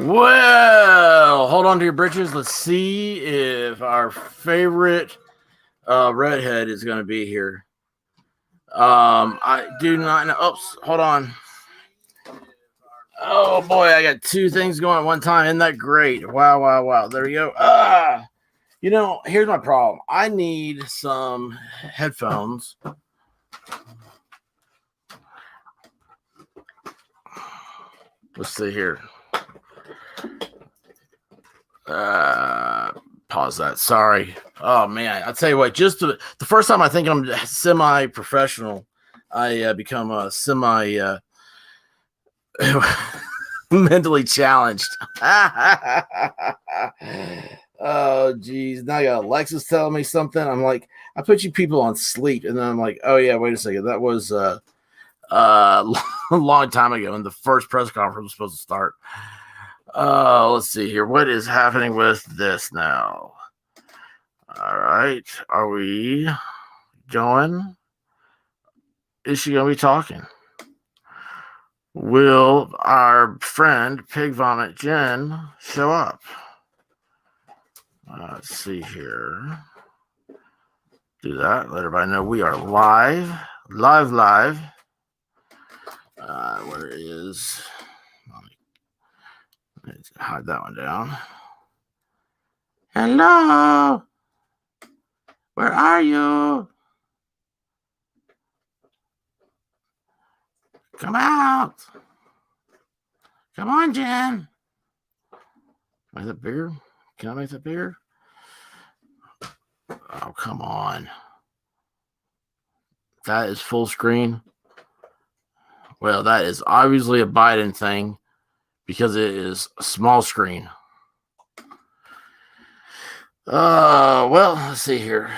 Well, hold on to your britches. Let's see if our favorite redhead is going to be here. I do not know. Oops, hold on. Oh boy, I got two things going at one time. Isn't that great? Wow. There we go. Here's my problem. I need some headphones. Let's see here. Pause that. Sorry. Oh man, I'll tell you what. Just the first time I think I'm semi-professional, I become a semi mentally challenged. Oh geez, now I got Alexis telling me something. I'm like, I put you people on sleep, and then I'm like, oh yeah, wait a second, that was a long time ago, and the first press conference was supposed to start. Let's see here. What is happening with this now? All right. Are we going? Is she going to be talking? Will our friend Pig Vomit Jen show up? Let's see here. Do that. Let everybody know we are live. Live. Where is... Let's hide that one down. Hello. Where are you? Come out. Come on, Jen. Make that bigger? Can I make that bigger? Oh, come on. That is full screen. Well, that is obviously a Biden thing because it is a small screen. Well, let's see here.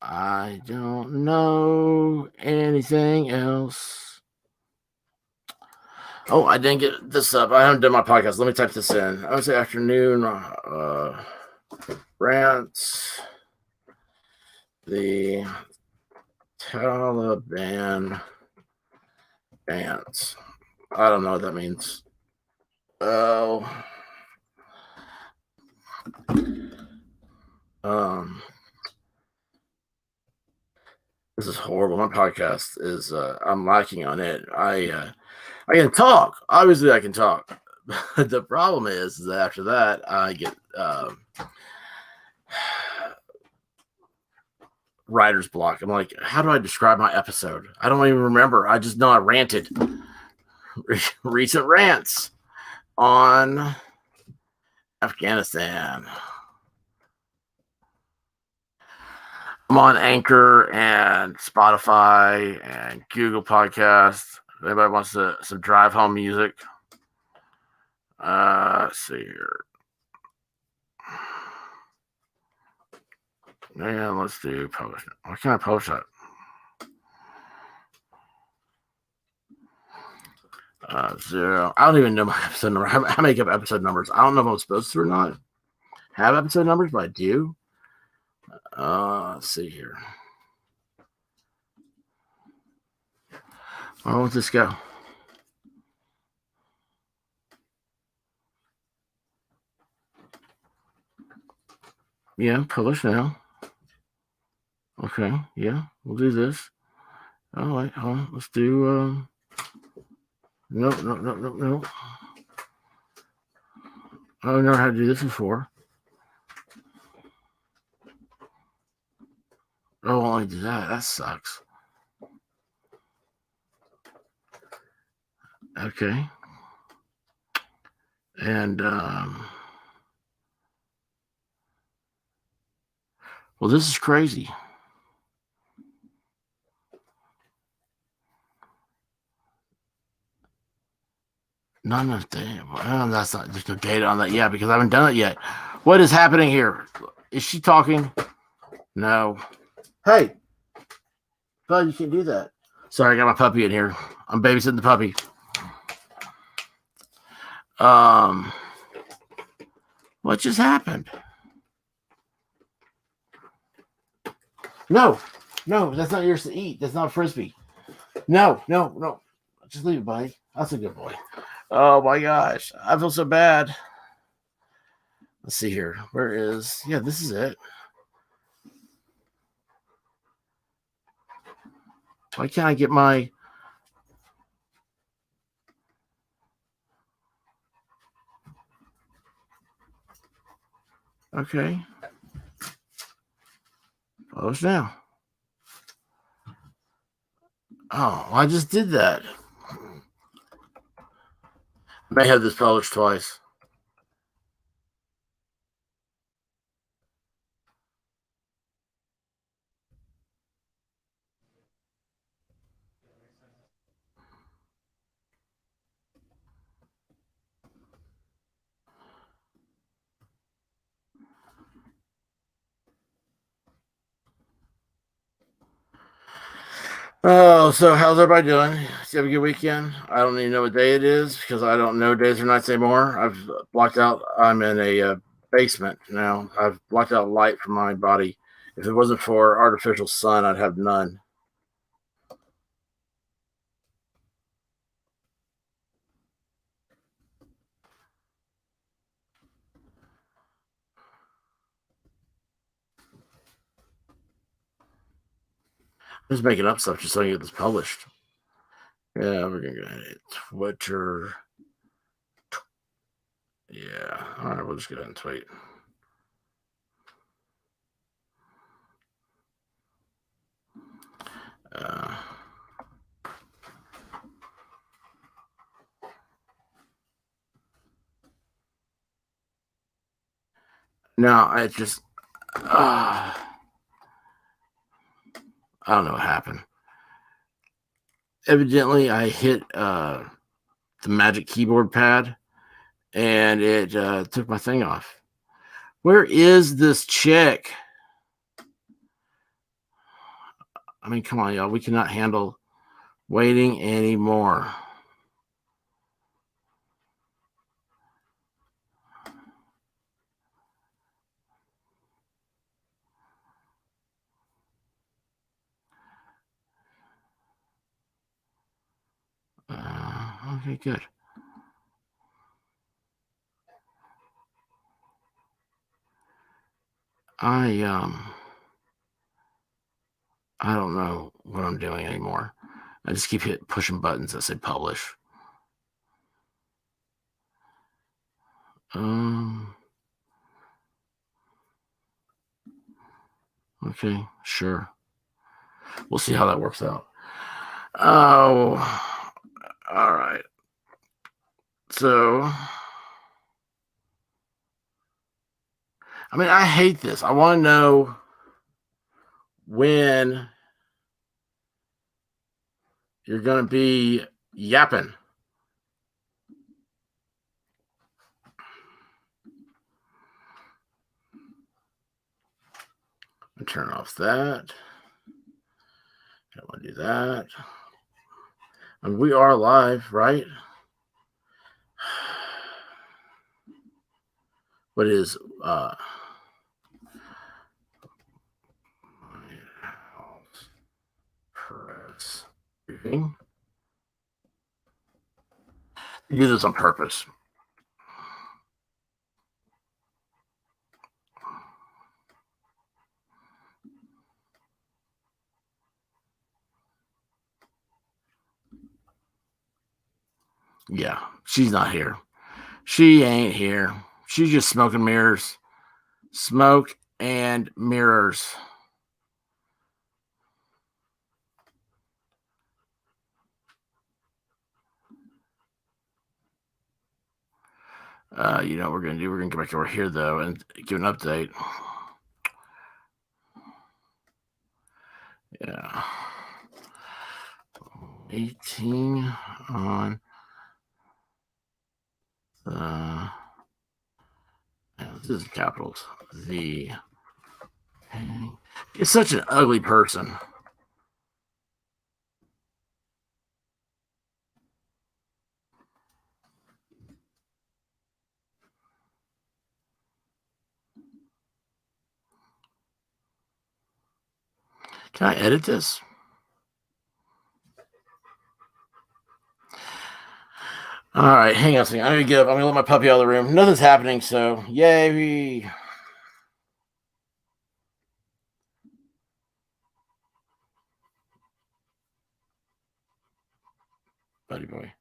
I don't know anything else. Oh, I didn't get this up. I haven't done my podcast. Let me type this in. I would say afternoon rants. The Taliban bans. I don't know what that means. Oh. This is horrible. My podcast is I'm lacking on it. I can talk. Obviously I can talk. The problem is that after that I get writer's block. I'm like, how do I describe my episode? I don't even remember. I just know I ranted. Recent rants on Afghanistan. I'm on Anchor and Spotify and Google Podcasts. If anybody wants some drive home music. Let's see here. Yeah, let's do publish. Why can't I publish that? Zero. I don't even know my episode number. I make up episode numbers. I don't know if I'm supposed to or not have episode numbers, but I do. Let's see here. Where won't this go? Yeah, publish now. Okay, yeah, we'll do this. All right, let's do. No. I don't know how to do this before. Oh, I only do that. That sucks. Okay. And well, this is crazy. None of damn. Well, that's not. There's no data on that. Yeah, because I haven't done it yet. What is happening here? Is she talking? No. Hey, bud, you can't do that. Sorry, I got my puppy in here. I'm babysitting the puppy. What just happened? No, that's not yours to eat. That's not a Frisbee. No. Just leave it, buddy. That's a good boy. Oh my gosh, I feel so bad. Let's see here. Where is? Yeah, this is it. Why can't I get my? Okay. Post now. Oh, I just did that. I may have this published twice. Oh, so how's everybody doing? Did you have a good weekend? I don't even know what day it is because I don't know days or nights anymore. I've blocked out. I'm in a basement now. I've blocked out light from my body. If it wasn't for artificial sun, I'd have none. I'm just making up stuff just so I can get this published. Yeah, we're gonna go ahead. Twitter. Yeah. All right, we'll just go ahead and tweet. Uh, no, I just. I don't know what happened. Evidently, I hit the magic keyboard pad and it took my thing off. Where is this chick? I mean, come on, y'all. We cannot handle waiting anymore. Okay, good. I don't know what I'm doing anymore. I just keep pushing buttons that say publish. Okay, sure. We'll see how that works out. Oh, all right. So, I mean, I hate this. I want to know when you're going to be yapping. Turn off that. Don't want to do that. I mean, we are live, right? What is press briefing? You do this on purpose. Yeah, she's not here. She ain't here. She's just smoking mirrors. Smoke and mirrors. You know what we're gonna do? We're gonna go back over here though and give an update. Yeah. 18 on the this is capitals. The it's such an ugly person. Can I edit this? All right, hang on a second. I'm gonna get up. I'm gonna let my puppy out of the room. Nothing's happening, so yay. Buddy boy.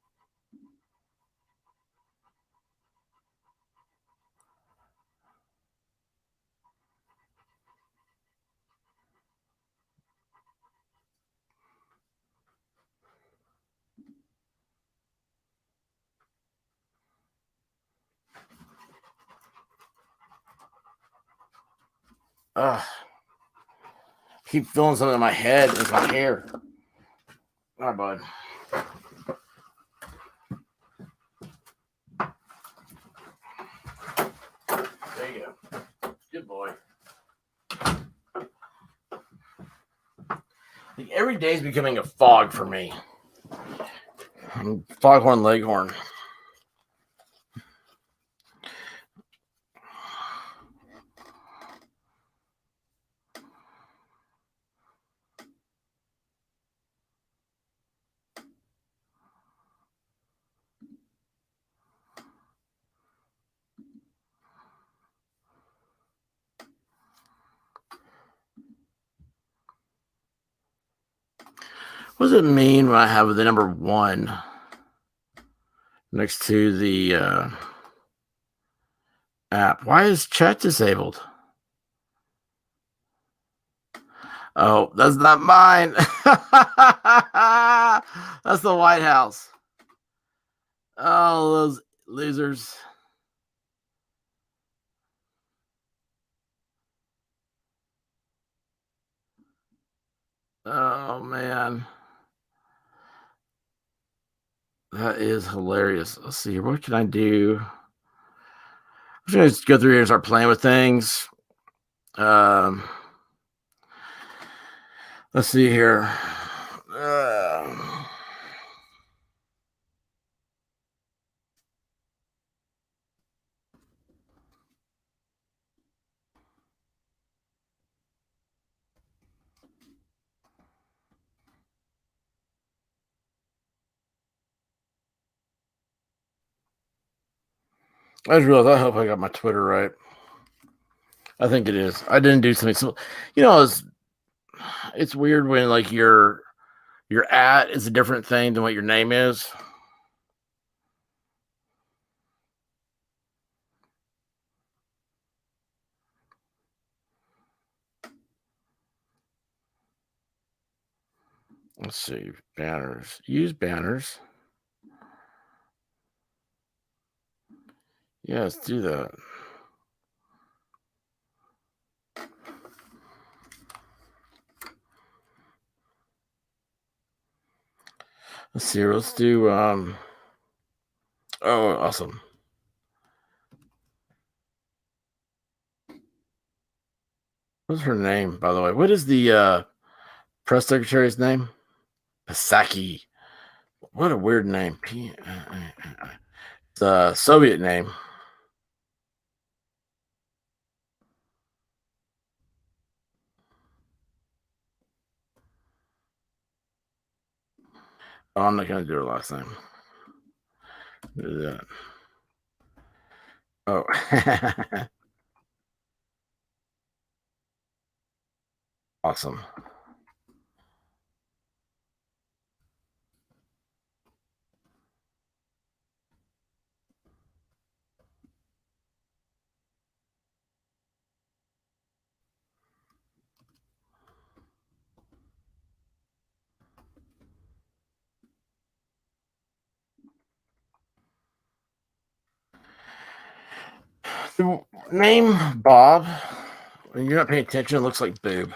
Ugh. Keep feeling something in my head. It's my hair. All right, bud. There you go. Good boy. Like every day is becoming a fog for me. Foghorn Leghorn. What does it mean when I have the number 1 next to the app? Why is chat disabled? Oh, that's not mine. That's the White House. Oh, those losers. Oh, man. That is hilarious. Let's see here. What can I do? I'm just going to go through here and start playing with things. Let's see here. I just realized I hope I got my Twitter right. I think it is. I didn't do something. So, it's weird when like your at is a different thing than what your name is. Let's see. Banners. Use banners. Yeah, let's do that. Let's see. Let's do oh, awesome. What's her name, by the way? What is the press secretary's name? Psaki. What a weird name. It's a Soviet name. Oh, I'm not gonna do her last name. Do that. Oh. Awesome. The name Bob, when you're not paying attention, it looks like boob.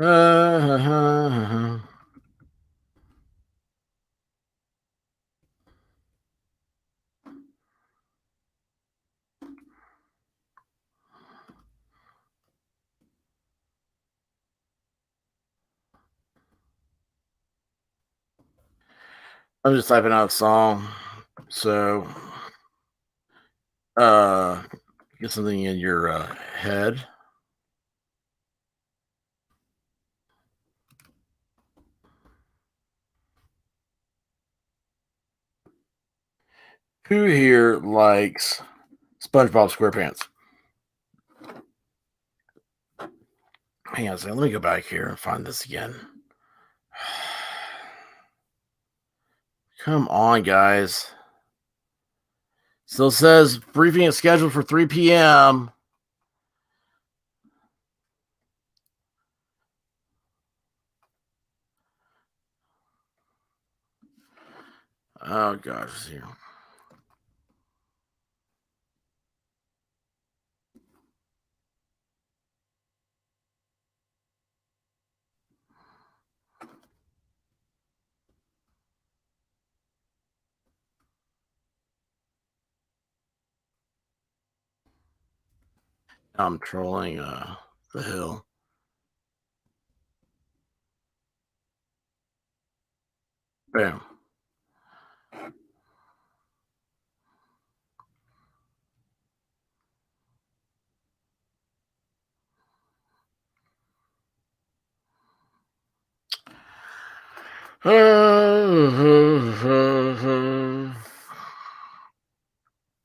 I'm just typing out a song. So, uh, get something in your head. Who here likes SpongeBob SquarePants? Hang on a second. Let me go back here and find this again. Come on, guys. Still says briefing is scheduled for 3 p.m. Oh, gosh. Here. I'm trolling the hill. Bam.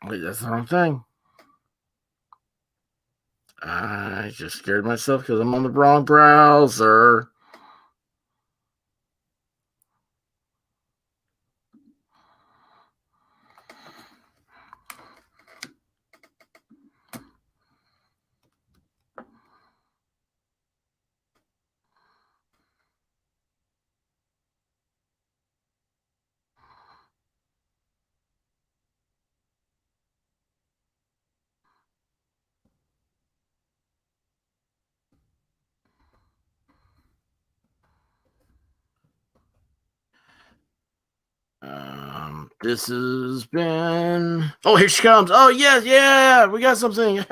Wait, that's the wrong thing. I just scared myself because I'm on the wrong browser. This has been. Oh, here she comes. Oh, yes, yeah, we got something.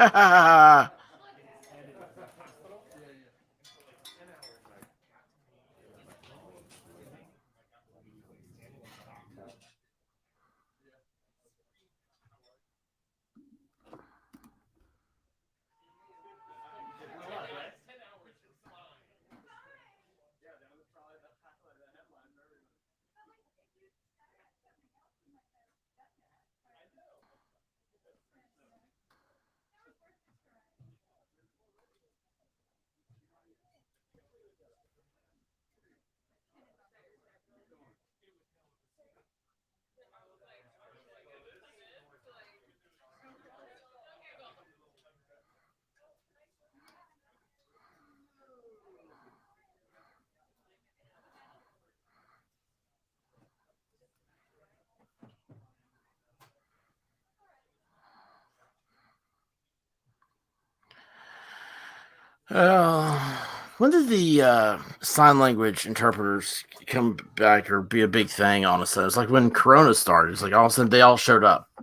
When did the sign language interpreters come back or be a big thing on us? It's like when Corona started. It's like all of a sudden they all showed up. I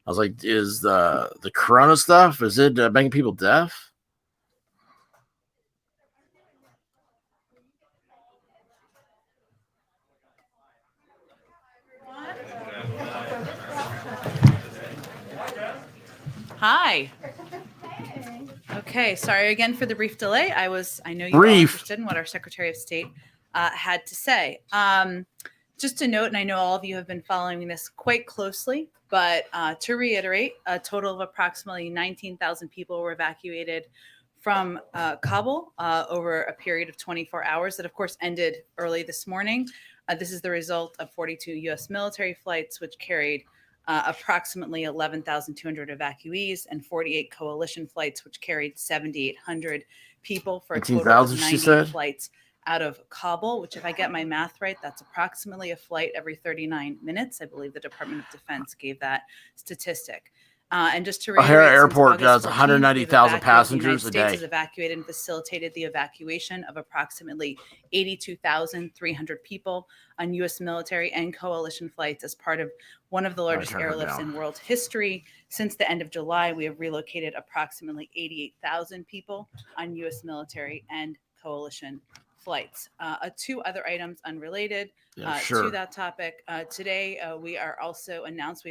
was like, is the Corona stuff? Is it making people deaf? Hi. Okay, sorry again for the brief delay. I know you were all Brief. interested in what our Secretary of State had to say. Just to note, and I know all of you have been following this quite closely, but to reiterate, a total of approximately 19,000 people were evacuated from Kabul over a period of 24 hours that, of course, ended early this morning. This is the result of 42 U.S. military flights, which carried approximately 11,200 evacuees and 48 coalition flights, which carried 7,800 people for a total of 90 flights out of Kabul, which, if I get my math right, that's approximately a flight every 39 minutes. I believe the Department of Defense gave that statistic. And just to reiterate, O'Hare since Airport August does 14th, 190,000 we've evacuated- passengers the a United States day. has evacuated and facilitated the evacuation of approximately 82,300 people on U.S. military and coalition flights as part of one of the largest turn her airlifts down. in world history. Since the end of July, we have relocated approximately 88,000 people on U.S. military and coalition flights. Two other items unrelated Yeah, to sure. that topic. Today, we've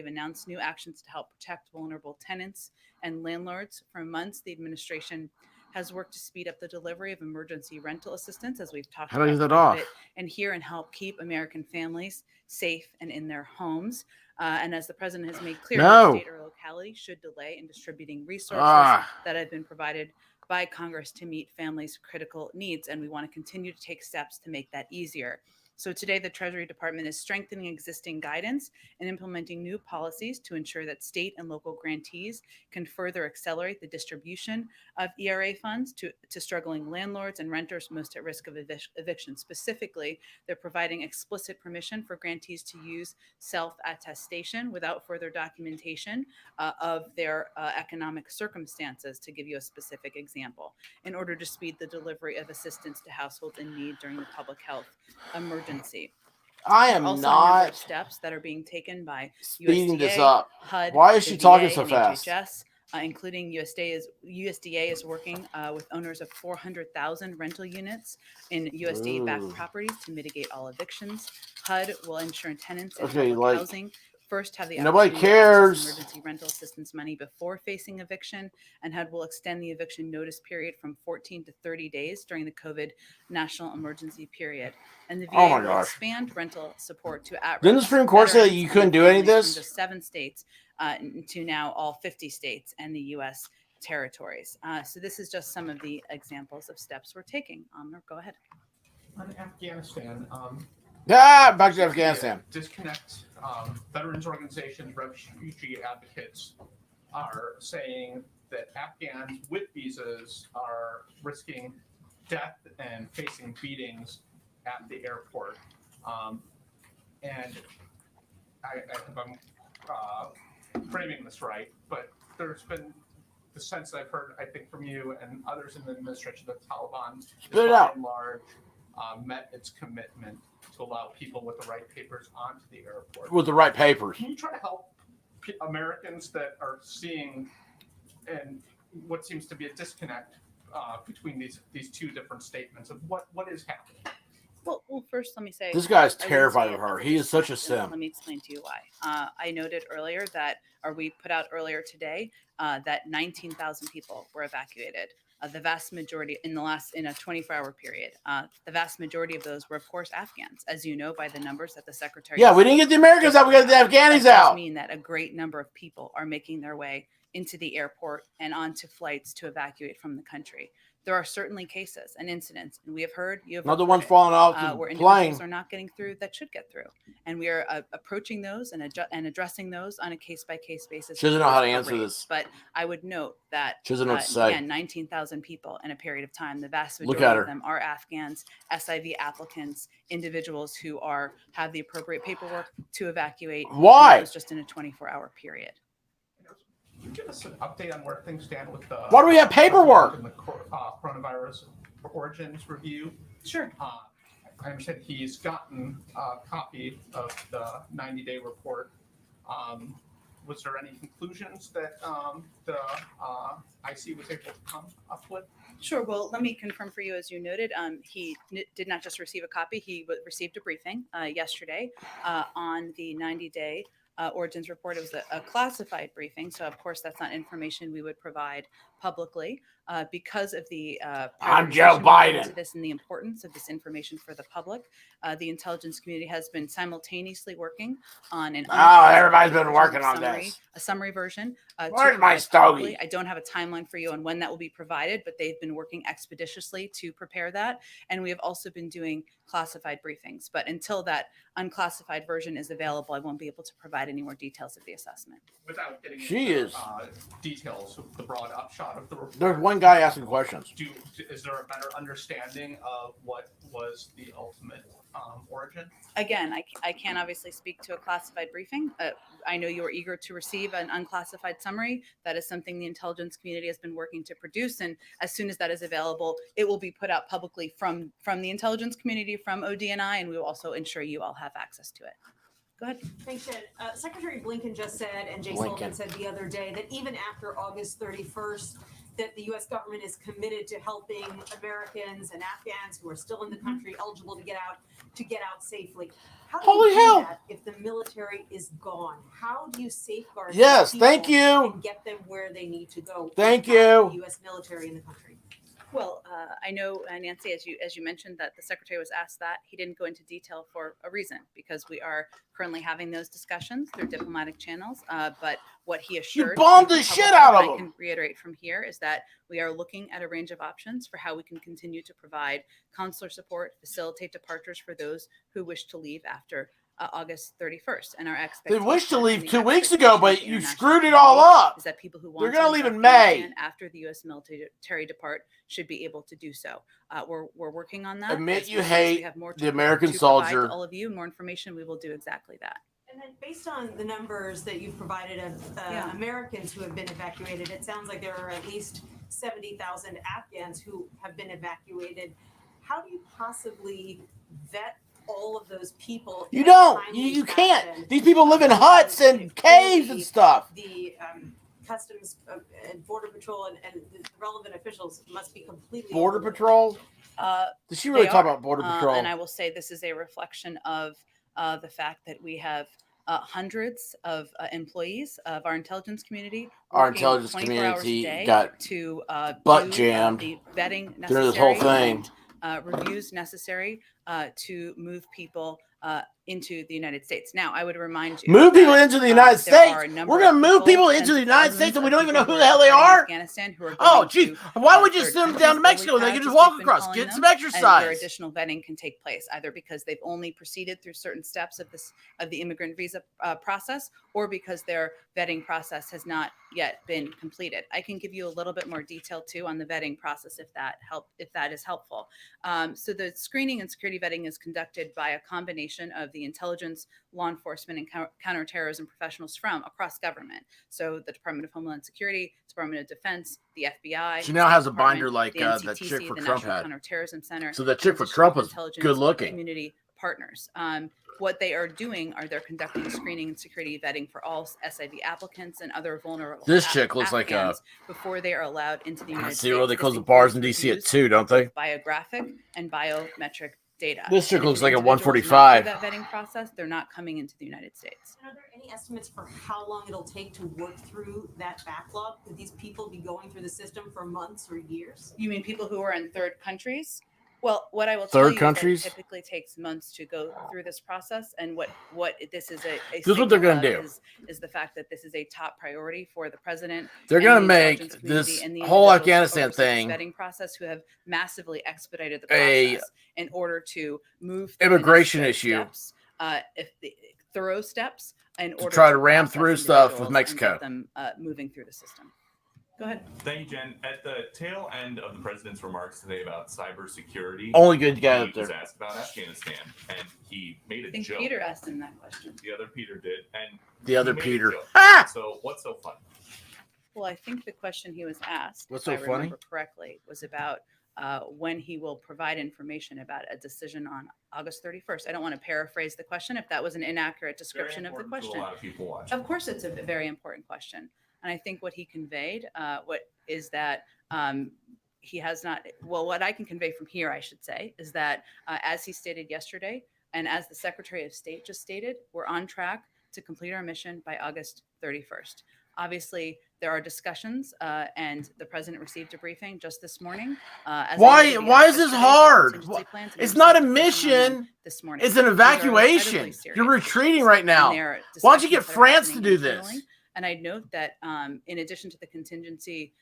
announced new actions to help protect vulnerable tenants and landlords. For months, the administration has worked to speed up the delivery of emergency rental assistance, as we've talked How do I about use that quite a off? bit, and here and help keep American families safe and in their homes. And as the president has made clear, No. no state or locality should delay in distributing resources Ah. that have been provided by Congress to meet families' critical needs. And we want to continue to take steps to make that easier. So today, the Treasury Department is strengthening existing guidance and implementing new policies to ensure that state and local grantees can further accelerate the distribution of ERA funds to struggling landlords and renters most at risk of eviction. Specifically, they're providing explicit permission for grantees to use self-attestation without further documentation of their economic circumstances, to give you a specific example, in order to speed the delivery of assistance to households in need during the public health emergency. I am Also, a number of not steps that are being taken by speeding this USDA, up. HUD, Why is the she VA, talking so and fast? HHS, including USDA is working with owners of 400,000 rental units in USDA-backed Ooh. properties to mitigate all evictions. HUD will ensure tenants in Okay, public like, housing first have the nobody opportunity to access cares. emergency rental assistance money before facing eviction, and HUD will extend the eviction notice period from 14 to 30 days during the COVID national emergency period. And the VA Oh my will gosh. expand rental support to at-risk Didn't the Supreme Court say that veterans you and couldn't their do any of families this? from just 7 states to now all 50 states and the U.S. territories. So this is just some of the examples of steps we're taking. Amr, go ahead. On Afghanistan, Back to Afghanistan. disconnect. Veterans organizations, refugee advocates are saying that Afghans with visas are risking death and facing beatings at the airport. And I hope I'm framing this right, but there's been the sense that I've heard, I think, from you and others in the administration, that Taliban is Spit it by out. and large met its commitment to allow people with the right papers onto the airport. With the right papers. Can you try to help Americans that are seeing and what seems to be a disconnect between these two different statements of what is happening? Well, first, let me say This guy's I wouldn't terrified say of her. it He is such a was sim. Let me explain to you why. I noted earlier that, or we put out earlier today, that 19,000 people were evacuated. The vast majority in a 24-hour period. The vast majority of those were, of course, Afghans, as you know by the numbers that the Secretary. Yeah, we didn't get the Americans out. We got the Afghanis that out. does mean that a great number of people are making their way into the airport and onto flights to evacuate from the country. There are certainly cases and incidents, and we have heard you have Not the reported, ones falling off where the individuals plane. are not getting through that should get through, and we are approaching those and addressing those on a case-by-case basis. She doesn't know how to Are answer raised. this. But I would note that She doesn't know what to say. again, 19,000 people in a period of time. The vast Look majority at her. of them are Afghans, SIV applicants, individuals who have the appropriate paperwork to evacuate. Why? And that was just in a 24-hour period. Can you give us an update on where things stand with the? Why do we have paperwork? In the coronavirus origins review. Sure. I understand he's gotten a copy of the 90-day report. Was there any conclusions that the IC was able to come up with? Sure. Well, let me confirm for you, as you noted, he did not just receive a copy. He received a briefing yesterday on the 90-day origins report. It was a classified briefing. So, of course, that's not information we would provide publicly because of the I'm Joe Biden. To this and the importance of this information for the public. The intelligence community has been simultaneously working on an everybody's been working on this. A summary version. Where's my stogie? I don't have a timeline for you on when that will be provided, but they've been working expeditiously to prepare that. And we have also been doing classified briefings. But until that unclassified version is available, I won't be able to provide any more details of the assessment. Without getting She into, is. Details of the broad upshot of the report. There's one guy asking questions. Is there a better understanding of what was the ultimate origin? Again, I can't obviously speak to a classified briefing. I know you're eager to receive an unclassified summary. That is something the intelligence community has been working to produce, and as soon as that is available, it will be put out publicly from the intelligence community, from ODNI, and we will also ensure you all have access to it. Go ahead. Thanks, Jen. Secretary Blinken just said, and Jay Blinken. Sullivan said the other day, that even after August 31st, that the U.S. government is committed to helping Americans and Afghans who are still in the country eligible to get out safely. How do Holy you do hell. that if the military is gone? How do you safeguard those Yes, people thank you. and get them where they need to go? Thank without you. The U.S. military in the country. Well, I know, Nancy, as you mentioned, that the secretary was asked that. He didn't go into detail for a reason, because we are currently having those discussions through diplomatic channels. But what he assured, bombed the public shit out of and I him. can reiterate from here, is that we are looking at a range of options for how we can continue to provide consular support, facilitate departures for those who wish to leave after August 31st. And our They expectation, wished to and leave the 2 weeks ago, expectation of but the you international screwed it all community up. is that people who They're want gonna to leave in Afghanistan May. after the U.S. military depart should be able to do so. We're working on that. Admit As you we hate have more the American to provide soldier. to all of you, more information, we will do exactly that. And then, based on the numbers that you've provided of Yeah. Americans who have been evacuated, it sounds like there are at least 70,000 Afghans who have been evacuated. How do you possibly vet all of those people? You in a don't. timely You fashion? can't. These people live in huts and caves and stuff. The Customs and Border Patrol and the relevant officials must be completely Border overlooked. Patrol? Uh, Did she really They talk are, about Border Patrol? and I will say this is a reflection of the fact that we have hundreds of employees of our intelligence community. Our working intelligence 24 hours a community day got to butt do, jammed the vetting necessary through this whole thing. and reviews necessary to move people into the United States. Now, I would remind you, Move people that, into the United there are a States. number We're gonna of move people tens into the of United thousands States and we of don't even know people who the hell they fighting in are. Afghanistan who are Oh, going geez. to, Why would you third send them down to countries, Mexico? but They we've could just had, walk just been across, calling get them, some and where exercise. additional vetting can take place, either because they've only proceeded through certain steps of the immigrant visa process, or because their vetting process has not yet been completed. I can give you a little bit more detail too on the vetting process if that is helpful. So the screening and security vetting is conducted by a combination of the intelligence, law enforcement, and counterterrorism professionals from across government. So the Department of Homeland Security, Department of Defense, the FBI. She now State has a Department, binder like the that NCTC, chick for the Trump National had. Counterterrorism Center. So that chick and for additional Trump was intelligence good looking. Community partners. What they are doing are they're conducting screening and security vetting for all SIV applicants and other vulnerable. This chick looks like a- Afghans before they are allowed into the United See, States. well, they This close the includes bars in DC at reviews 2, don't they? of biographic and biometric data. This chick And if looks an like a individual does not 145. do that vetting process, they're not coming into the United States. And are there any estimates for how long it'll take to work through that backlog? Could these people be going through the system for months or years? You mean people who are in third countries? Well, what I will Third tell you countries? is that it typically takes months to go through this process, and what this is a This is what they're signal gonna of do. is the fact that this is a top priority for the president. They're and going to the make intelligence community this and the whole individuals who Afghanistan oversee this thing vetting process, who have massively expedited the a process in order to move through the immigration necessary issue. steps, thorough steps in order try to ram process through stuff with individuals and Mexico. get them moving through the system. Go ahead. Thank you, Jen. At the tail end of the president's remarks today about cybersecurity, Only good guy he up was there. asked about Afghanistan, and he made I a think joke. Peter asked him that question. The other Peter did, and The other he made a Peter. joke. Ah! So what's so funny? Well, I think the question he was asked, What's if so I funny? remember correctly, was about when he will provide information about a decision on August 31st. I don't want to paraphrase the question if that was an inaccurate description Very of the important to question. a lot of people watching. Of course, it's a very important question. And I think what he conveyed, is that he has not, well, what I can convey from here, I should say, is that as he stated yesterday, and as the Secretary of State just stated, we're on track to complete our mission by August 31st. Obviously, there are discussions, and the president received a briefing just this morning. As Why- I noted, why the is this yesterday hard? contingency plans, and It's we not a received briefing on them mission. this morning. It's an These are incredibly evacuation. serious You're retreating issues, right and now. they are Why don't you get discussions that are France to happening do this? internally. And I'd note that in addition to the contingency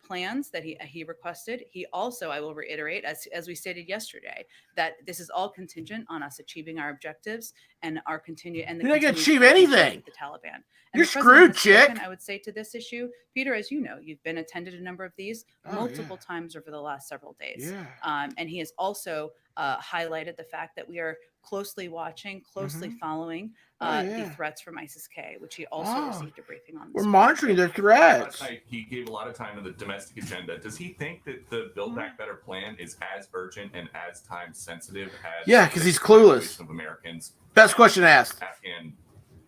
plans that he requested, he also, I will reiterate, as we stated yesterday, that this is all contingent on us achieving our objectives and our You're not gonna continued achieve relationship anything. with the Taliban. You're the president screwed, has spoken, chick. I would say, to this issue, Peter, as you know, you've attended a number of these Oh, multiple yeah. times over the last several days. Yeah. And he has also highlighted the fact that we are closely watching, closely following Oh, the yeah. threats from ISIS-K, which he also Oh. received a briefing on. We're this monitoring their Last threats. night, he gave a lot of time to the domestic agenda. Does he think that the Build Back Better plan is as urgent and as time sensitive as Yeah, 'cause he's the clueless. evacuation of Americans, Best question asked. Afghan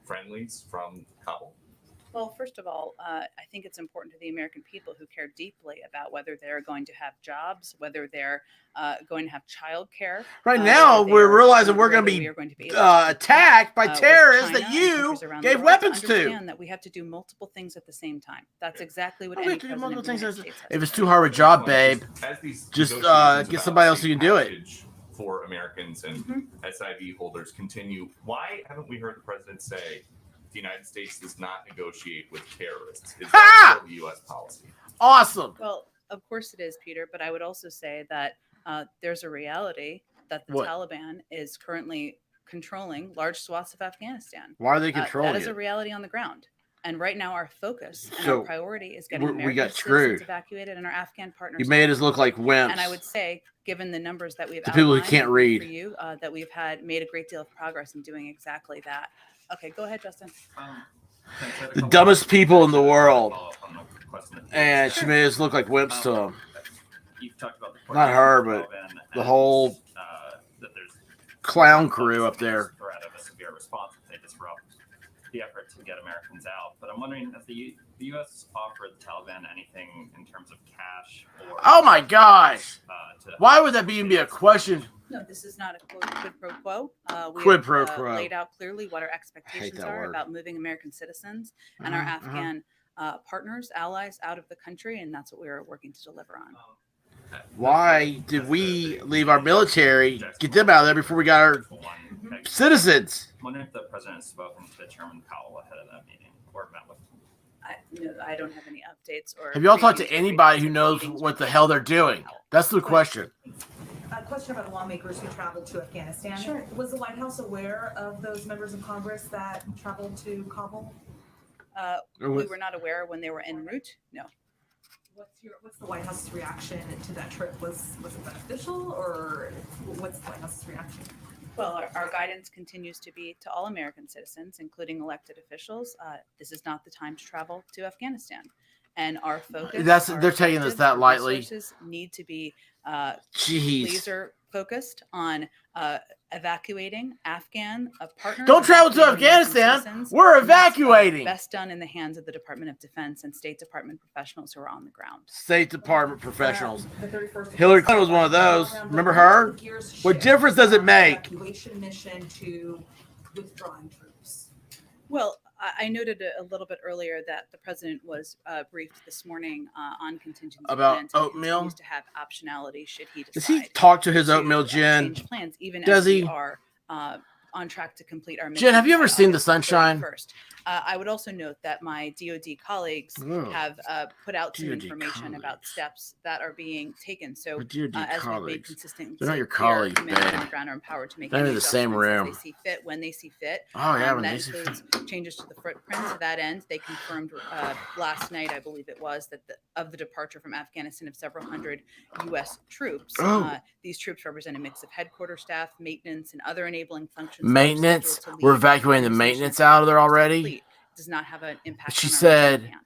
friendlies from Kabul? Well, first of all, I think it's important to the American people who care deeply about whether they're going to have jobs, whether they're going to have childcare. Right now, whether we're they're- realizing we're whether going we to are going to be be able to attacked by with terrorists China that and you countries around the gave world weapons to. understand that we have to do multiple things at the same time. That's exactly what Oh, we any have to do president multiple of the things. United States has If to it's do. too hard of a job, babe, As these just, negotiations get about somebody else safe who can do it. passage for Americans and SIV holders continue, why haven't we heard the president say the United States does not negotiate with terrorists? Is Ha! that still the U.S. policy? Awesome. Well, of course it is, Peter, but I would also say that there's a reality that the What? Taliban is currently controlling large swaths of Afghanistan. Why are they That controlling is a it? reality on the ground. And right now, our focus and So, our priority is getting we American got citizens screwed. evacuated and our Afghan partners. You made us look like wimps. And I would say, given the numbers that we've To people who outlined can't for read. you, that we've made a great deal of progress in doing exactly that. Okay, go ahead, Justin. The dumbest people in the world. And And she made us look like wimps to them. you've talked about the Not her, but the whole that there's clown crew up there. threat of a severe response if they disrupt the effort to get Americans out. But I'm wondering, has the U.S. offered the Taliban anything in terms of cash or Oh my gosh. to Why would that even be a question? No, this is not a quid pro quo. We Quid have, pro quo. laid out clearly what our expectations that are word. about moving American citizens and our Afghan partners, allies out of the country, and that's what we are working to deliver on. Why did we leave our military, get them out of there before we got our one? citizens? I'm wondering if the president has spoken to Chairman Powell ahead of that meeting or met with him. I don't have any updates or. Have y'all talked to briefings or anybody who meetings knows with what the hell they're doing? That's the question. A question about lawmakers who traveled to Afghanistan. Sure. Was the White House aware of those members of Congress that traveled to Kabul? We were not aware when they were en route. No. What's the White House's reaction to that trip? Was it beneficial, or what's the White House's reaction? Well, our guidance continues to be to all American citizens, including elected officials. This is not the time to travel to Afghanistan, and our focus. They're taking this objectives, that our lightly. resources need to be Jeez. laser focused on evacuating Afghan partners. Don't travel to evacuating American Afghanistan. citizens, We're and that's, evacuating. Best done in the hands of the Department of Defense and State Department professionals who are on the ground. State Department professionals. The 31st Hillary Clinton was one of those. Remember her? What difference does it make? Evacuation mission to withdrawing troops. Well, I noted a little bit earlier that the president was briefed this morning on contingency About plans and oatmeal? continues to have optionality should he Does decide. he talk to his to, oatmeal gin? change plans, even Does as we he? are on track to complete our mission. Jen, have you ever by seen The August Sunshine? 31st. I would also note that my DoD colleagues Oh. have put out some DoD information about colleagues. steps that are being taken. So But DoD as we've made colleagues. consistent, They're not your clear, colleagues, command on babe. the ground are empowered to make They're in any the same adjustments room. as they see fit when they see fit. Oh, yeah, when that they see includes changes to the footprint. To that end, they confirmed last night, I believe it was, that of the departure from Afghanistan of several hundred U.S. troops. Oh. These troops represent a mix of headquarters staff, maintenance, and other enabling functions. that are Maintenance? scheduled to We're leave evacuating the when this maintenance mission out of there is already? complete. Does not have an impact. She on our said- plan.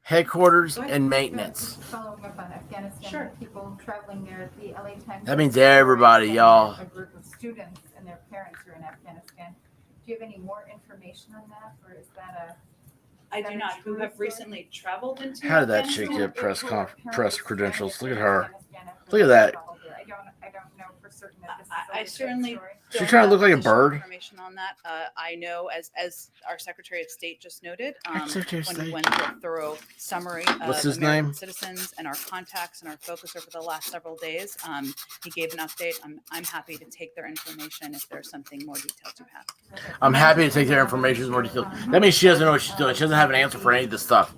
Headquarters and maintenance. Following up on Afghanistan, Sure. people traveling there, the LA Times. That means everybody, y'all. A group of students and their parents are in Afghanistan. Do you have any more information on that, or is that I do not. Who have recently traveled into. How did that chick Afghanistan? get press credentials? Look at her. Look at that. I don't know for certain that this is I a legit certainly story. She don't trying to have look like a additional bird? Information on that. I know, as our Secretary of State just noted, Secretary of when State. he went through a thorough summary What's of his American name? citizens and our contacts and our focus over the last several days. He gave an update. I'm happy to take their information if there's something more detailed you have. I'm happy to take their information more detailed. That means she doesn't know what she's doing. She doesn't have an answer for any of this stuff.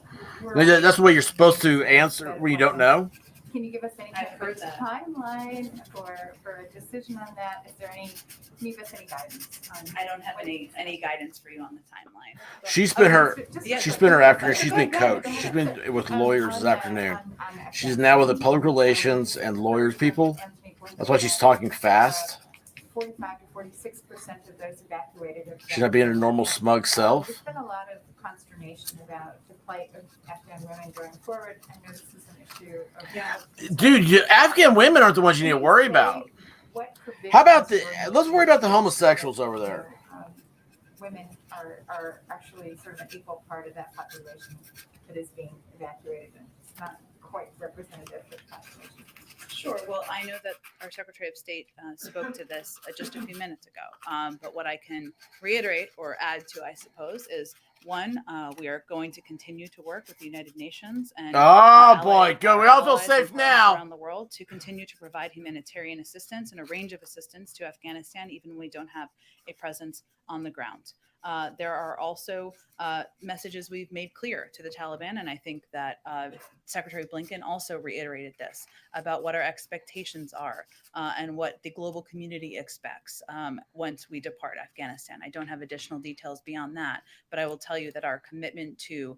I mean, that's the way you're supposed to answer when you don't know. Can you give us any I've kind heard of that. timeline for a decision on that? Is there any, can you give us any guidance on? I don't have any guidance for you on the timeline. She spent her Yeah. she spent her afternoon. She's been coached. She's been with lawyers this afternoon. She's now with the public relations and lawyers people. That's why she's talking fast. 45 to 46% of those evacuated have She's not being her normal smug self. There's been a lot of consternation about the plight of Afghan women going forward. I know this is an issue of Dude, Afghan women aren't the ones you need to worry about. How about let's worry about the homosexuals over there. Women are actually sort of an equal part of that population that is being evacuated, and it's not quite representative of the population. Sure. Well, I know that our Secretary of State spoke to this just a few minutes ago. But what I can reiterate or add to, I suppose, is one, we are going to continue to work with the United Nations and Boy, good. We all feel allies and safe partners now. around the world to continue to provide humanitarian assistance and a range of assistance to Afghanistan, even when we don't have a presence on the ground. There are also messages we've made clear to the Taliban, and I think that Secretary Blinken also reiterated this about what our expectations are and what the global community expects once we depart Afghanistan. I don't have additional details beyond that, but I will tell you that our commitment to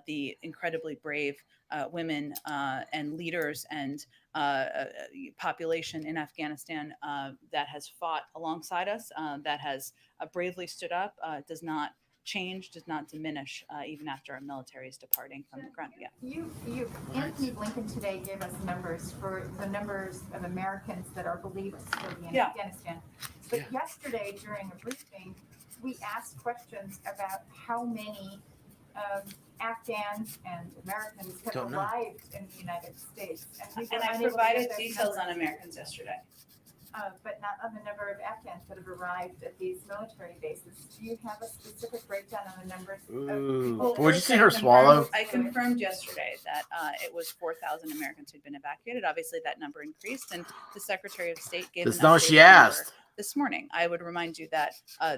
the incredibly brave women and leaders and population in Afghanistan that has fought alongside us, that has bravely stood up, does not change, does not diminish, even after our military is departing from the ground. Yeah. Anthony Blinken today gave us numbers for the numbers of Americans that are believed to still be in Yeah. Afghanistan. But yesterday during a briefing, we asked questions about how many Afghans and Americans have Don't know. arrived in the United States. And we were And I unable to provided get those details on numbers. Americans yesterday. But not on the number of Afghans that have arrived at these military bases. Do you have a specific breakdown on the numbers? of Ooh. people Would you that- see her swallow? I confirmed yesterday that it was 4,000 Americans who'd been evacuated. Obviously, that number increased, and the Secretary of State gave That's an not what updated she number asked. this morning. I would remind you that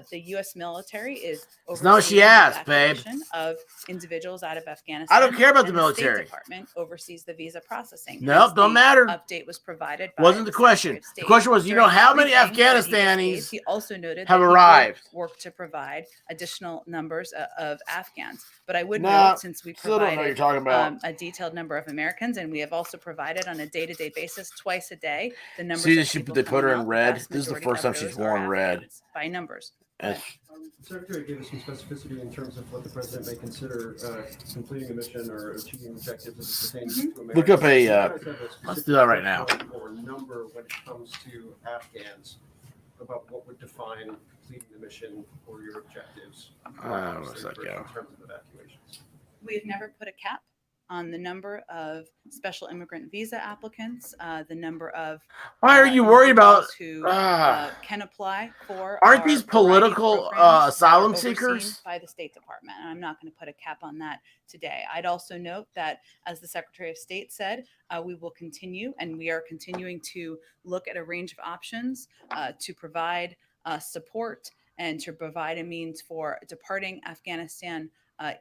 the U.S. military is That's not what she overseeing the asked, babe. evacuation of individuals out of Afghanistan. I don't care about the and military. State Department oversees the visa processing. Nope, Hence, don't the matter. Update was provided. By Wasn't the question. Secretary of The State question was, you know during how many briefing by the Afghanistanis USAID. He also noted have that he would arrived? work to provide additional numbers of Afghans. But I would No, note, since we Still don't know what you're provided talking about. a detailed number of Americans, and we have also provided on a day-to-day basis, twice a day, the numbers. See, of people they put her coming in out. red. vast This is the majority first of time she's those are worn red. Afghans by numbers. It's- The Secretary gave us some specificity in terms of what the President may consider completing a mission or achieving objectives as it pertains to America. Look up a, Do you guys have a let's specific do that right now. threshold or number when it comes to Afghans about what would define completing the mission or your objectives where's that in go? terms of evacuations? We've never put a cap on the number of special immigrant visa applicants, the number of Why are you worried about? individuals who Ah. can apply for. Aren't our these variety of political, programs that are asylum overseen seekers? by the State Department? And I'm not going to put a cap on that today. I'd also note that, as the Secretary of State said, we will continue, and we are continuing to look at a range of options to provide support and to provide a means for departing Afghanistan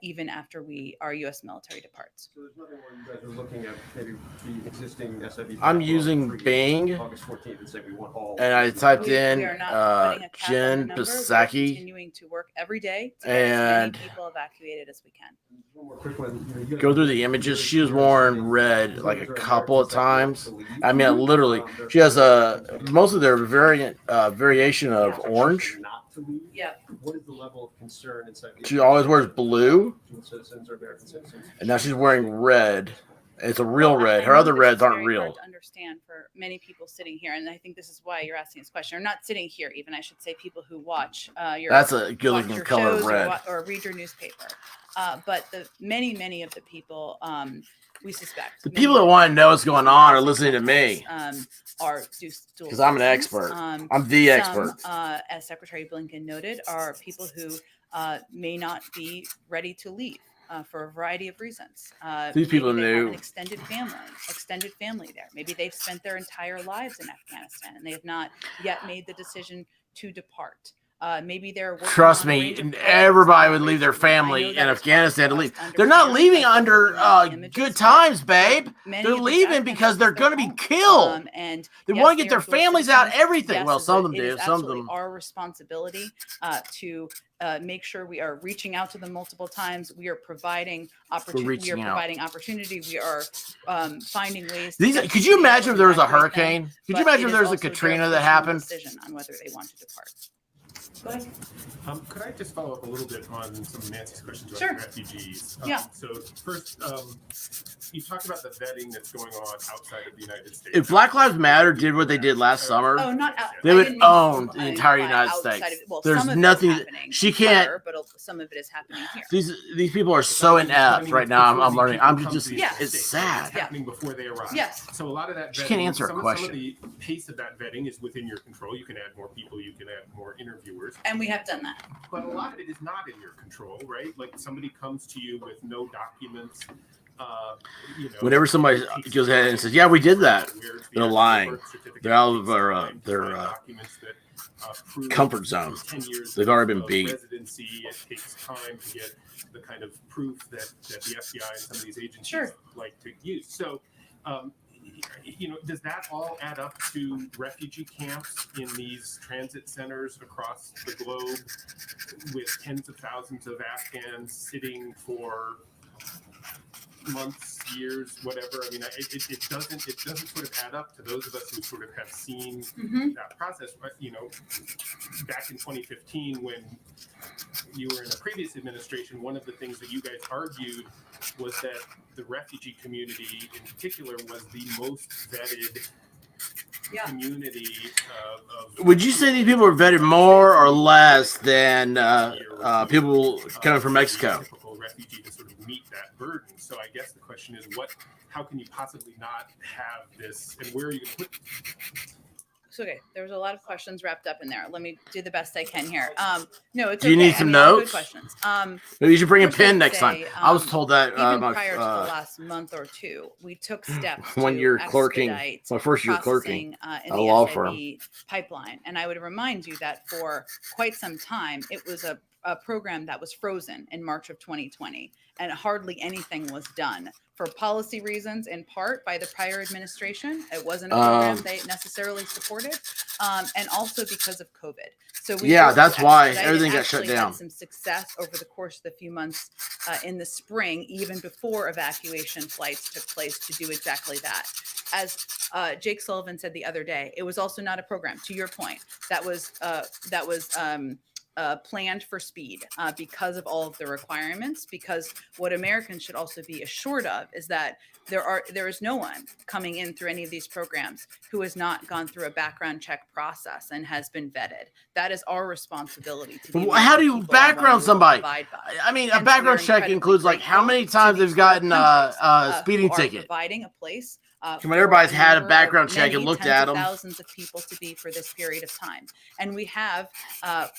even after our U.S. military departs. So there's nothing where you guys are looking at maybe the existing SIV. I'm using Bing, August 14th and say we want all. and I typed We in are not putting a cap on the Jen number. We're Psaki. continuing to work every day to get And- as many people evacuated as we can. One more quick one. You know, you guys Go are through the really images. clear She was in worn saying red like a those are couple of Americans that times. want to leave. I mean, literally, They're- she has most of their variation of orange. Not to leave. Yeah. What is the level of concern inside the She always wears blue, dual citizens or American citizens? and now she's wearing red. It's a real Well, red. I Her know other this reds is aren't very real. hard to understand for many people sitting here, and I think this is why you're asking this question. Or not sitting here, even I should say, people who watch your That's a good watch looking your color of shows red. or read your newspaper. But the many of the people we suspect The many people that of want to know what's people going who on are asking listening to me. questions, are dual 'Cause I'm an citizens. expert. I'm the expert. Some, as Secretary Blinken noted, are people who may not be ready to leave for a variety of reasons. These people maybe they have knew. an extended family there. Maybe they've spent their entire lives in Afghanistan and they have not yet made the decision to depart. Maybe they're working Trust on a me, range of everybody would programs. leave their I know family that in it's Afghanistan to hard leave. for us to They're not understand leaving because we're under looking at the images, good but times, babe. many They're of these leaving Afghans, because this they're is their going to be home. killed. And They yes, want to get they their are dual families out, citizens. everything. Yes, Well, some of them it do. is Some of absolutely them. our responsibility to make sure we are reaching out to them multiple times. We are providing opportunity. We are reaching out. providing opportunity. We are finding ways. These, to could you imagine if there was a evacuate them, hurricane? Could but you imagine it if is there was a also their Katrina that personal happened? decision on whether they want to depart. Go ahead. Could I just follow up a little bit on some of Nancy's questions about Sure. refugees? Yeah. So first, you talked about the vetting that's going on outside of the United States. If Black Lives Matter did what they did last summer, Oh, not out. they I would didn't mean own to the entire imply United outside States. of- well, There's some of it is nothing. happening She in can't. Qatar, but some of it is happening here. These people are so inept right now. I'm learning. I'm just. Yeah. It's sad. It's happening before they arrive. Yes. So a lot of that She vetting, can't answer a some question. of the pace of that vetting is within your control. You can add more people. You can add more interviewers. And we have done that. But a lot of it is not in your control, right? Like somebody comes to you with no documents. Whenever somebody goes ahead and says, "Yeah, we did that," they're lying. They're out of their comfort zone. They've already been beat. Residency. It takes time to get the kind of proof that the FBI and some of these agencies Sure. like to use. So, does that all add up to refugee camps in these transit centers across the globe with tens of thousands of Afghans sitting for months, years, whatever? I mean, it doesn't sort of add up to those of us who sort of have seen that process. But, back in 2015, when you were in a previous administration, one of the things that you guys argued was that the refugee community in particular was the most vetted community of Would you say these people are vetted more or less than people coming from Mexico? typical refugee to sort of meet that burden? So I guess the question is, how can you possibly not have this, and where are you going to put? So, okay, there was a lot of questions wrapped up in there. Let me do the best I can here. No, it's Do you okay. need some all good notes? questions. Maybe you should bring a First I pen would next time. say, I was told that even my prior to the last month or two, we took steps one to year clerking, expedite my first year processing, clerking in at a the law SIV firm. pipeline. And I would remind you that for quite some time, it was a program that was frozen in March of 2020, and hardly anything was done for policy reasons, in part by the prior administration. It wasn't a program they necessarily supported, and also because of COVID. So we Yeah, worked that's to why expedite it, everything got shut actually down. had some success over the course of the few months in the spring, even before evacuation flights took place, to do exactly that. As Jake Sullivan said the other day, it was also not a program, to your point, that was planned for speed because of all of the requirements. Because what Americans should also be assured of is that there is no one coming in through any of these programs who has not gone through a background check process and has been vetted. That is our responsibility. To the But how do you American people background and somebody? abide by. I mean, a Hence, we background are check incredibly includes like how many grateful times to they've gotten countries, a speeding who are ticket. providing a place. Come on, everybody's for had a number of background check and many looked tens at of them. thousands of people to be for this period of time. And we have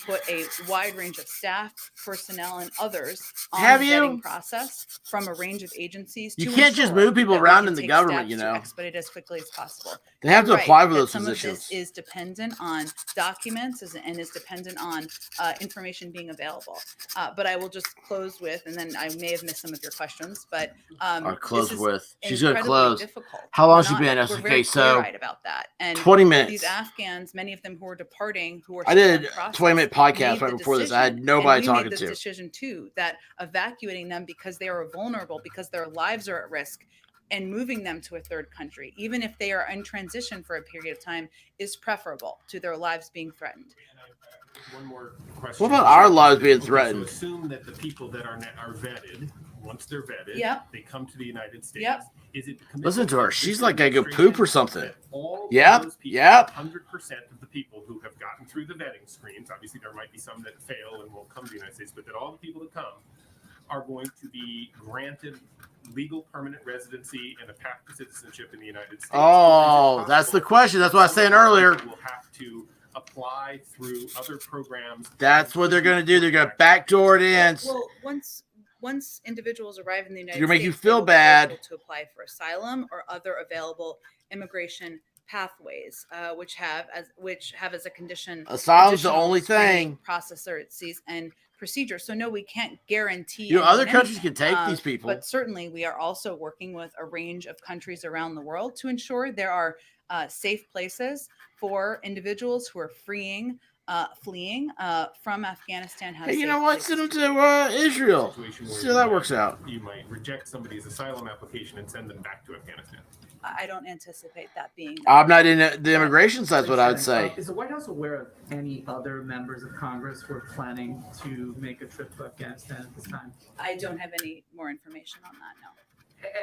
put a wide range of staff, personnel, and others on Have the you? vetting process from a range of agencies. You to can't just ensure move people that we around can in the take government, steps you to know. expedite as quickly as possible. They have to You're apply right for that those some positions. of this is dependent on documents and is dependent on information being available. But I will just close with, and then I may have missed some of your questions, but Or close this is with. She's gonna incredibly close. difficult. How long We're she not- been? We're Okay, very so clear-eyed about that. And 20 minutes. these Afghans, many of them who are departing, who are I still did in a process, 20-minute podcast made right the before this. I had decision, nobody and we talking made the to. decision too that evacuating them because they are vulnerable, because their lives are at risk, and moving them to a third country, even if they are in transition for a period of time, is preferable to their lives being threatened. One more question. What about our lives being Okay, threatened? So assume that the people that are vetted, once they're vetted, Yep. they come to the United States. Yep. Is it Listen to her. commitment of She's this like gotta go poop or administration something. that all of Yep, those people, yep. 100% of the people who have gotten through the vetting screens, obviously there might be some that fail and won't come to the United States, but that all the people that come are going to be granted legal permanent residency and a path to citizenship in the United States? Oh, that's the question. That's what I was saying earlier. Will have to apply through other programs. That's what they're going to do. They're going to backdoor it in. Well, once individuals arrive in the United It'll make States, you they feel will be bad. able to apply for asylum or other available immigration pathways, which have as a condition Asylum's the additional only screening thing. processes and procedures. So no, we can't guarantee. You know, other anyone countries anything. can take these people. But certainly, we are also working with a range of countries around the world to ensure there are safe places for individuals who are fleeing from Afghanistan. Hey, you know what? Send them to Israel. Situation where See how that you works might- out. You might reject somebody's asylum application and send them back to Afghanistan. I don't anticipate that being. I'm not in the immigration side. That's what I would say. Is the White House aware of any other members of Congress who are planning to make a trip to Afghanistan at this time? I don't have any more information on that. No.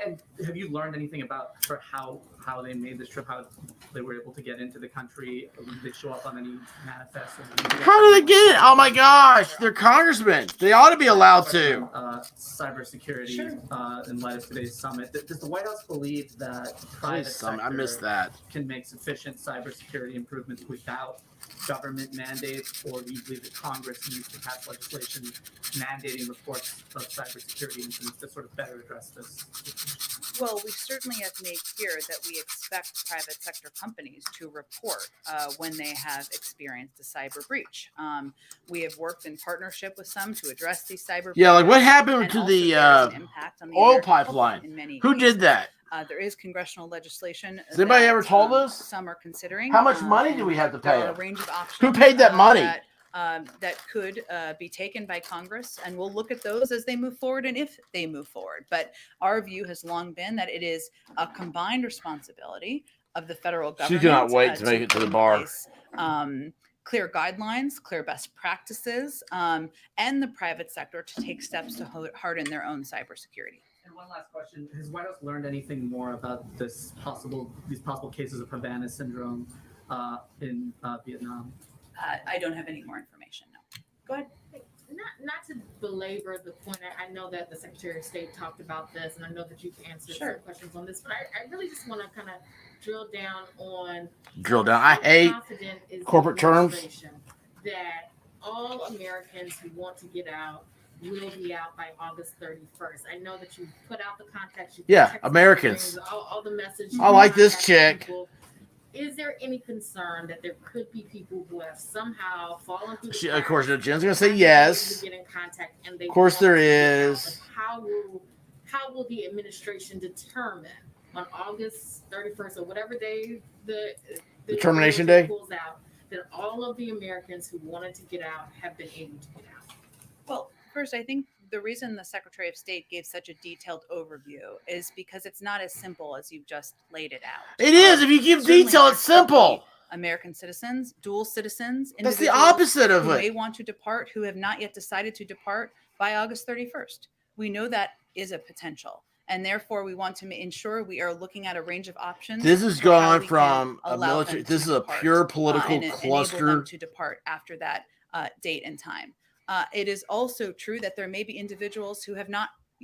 And have you learned anything about how they made this trip, how they were able to get into the country? Did they show up on any manifests? How do they get it? Oh my gosh, they're congressmen. They ought to be allowed to. Cybersecurity Sure. In light of today's summit. Does the White House believe that private sector I missed that. can make sufficient cybersecurity improvements without government mandates, or do you believe that Congress needs to pass legislation mandating reports of cybersecurity incidents to sort of better address this? Well, we certainly have made clear that we expect private sector companies to report when they have experienced a cyber breach. We have worked in partnership with some to address these cyber Yeah, like what breaches, happened and to also the there is an impact on the oil American public pipeline? in many Who cases. did that? There is congressional legislation. Has anybody that, ever told us? Some are considering. How much money and do we have to there pay are a them? range of options. Who paid that money? That could be taken by Congress, and we'll look at those as they move forward and if they move forward. But our view has long been that it is a combined responsibility of the federal government. cannot wait to make it to put the in bar. place, clear guidelines, clear best practices, and the private sector to take steps to harden their own cybersecurity. And one last question: has White House learned anything more about these possible cases of Havana syndrome in Vietnam? I don't have any more information. No. Go ahead. Not to belabor the point, I know that the Secretary of State talked about this, and I know that you've answered Sure. some questions on this, but I really just want to kind of drill down on. Drill down. I how hate confident is the corporate terms. administration that all Americans who want to get out will be out by August 31st. I know that you put out the contacts. Yeah, Americans. All the message. I like this contact chick. people. Is there any concern that there could be people who have somehow fallen through the Of course, cracks, Jen's gonna say not yes. able to get in contact, and they Of course, want there to get out? is. But how will the administration determine on August 31st or whatever day the Determination rules Day? pulls out that all of the Americans who wanted to get out have been able to get out? Well, first, I think the reason the Secretary of State gave such a detailed overview is because it's not as simple as you've just laid it out. It is. If you give Certainly detail, there it's could be simple. American citizens, dual citizens, That's the individuals opposite of who may it. want to depart, who have not yet decided to depart by August 31st. We know that is a potential. And therefore, we want to ensure we are looking at a range of options. This is for how gone we can from a allow military. them to This is a depart, pure political and enable them cluster. to depart after that date and time. It is also true that there may be individuals who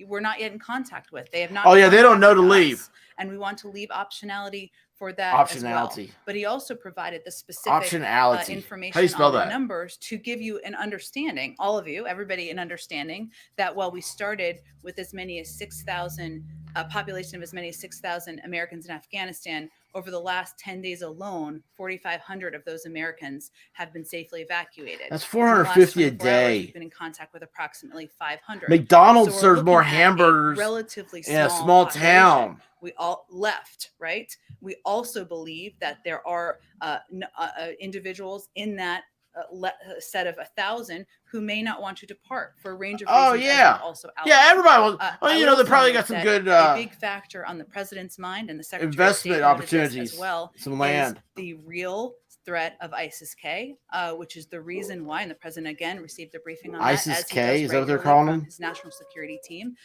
we're not yet in contact with. They have not. Oh yeah, they don't know to contacted leave. us, and we want to leave optionality for that as well. Optionality. But he also provided the specific Optionality. information How do you spell on the that? numbers to give you an understanding, all of you, everybody, an understanding that while we started with as many as 6,000, a population of as many as 6,000 Americans in Afghanistan, over the last 10 days alone, 4,500 of those Americans have been safely evacuated. That's In the last 450 a 24 hours, day. We've been in contact with approximately 500. McDonald's So we're serves looking more at a hamburgers relatively in a small small population. town. We all left, right? We also believe that there are individuals in that set of 1,000 who may not want to depart for a range of reasons. Oh as yeah, we've also yeah. outlined. Everybody wants. I Well, you would know, they also probably note got some that good a big factor on the president's mind and the Secretary of State investment noted this opportunities. as well. Some is land. the real threat of ISIS-K, which is the reason why, and the president again received a briefing on that. as he ISIS-K? does Is that what they're regularly calling from them? his national security team.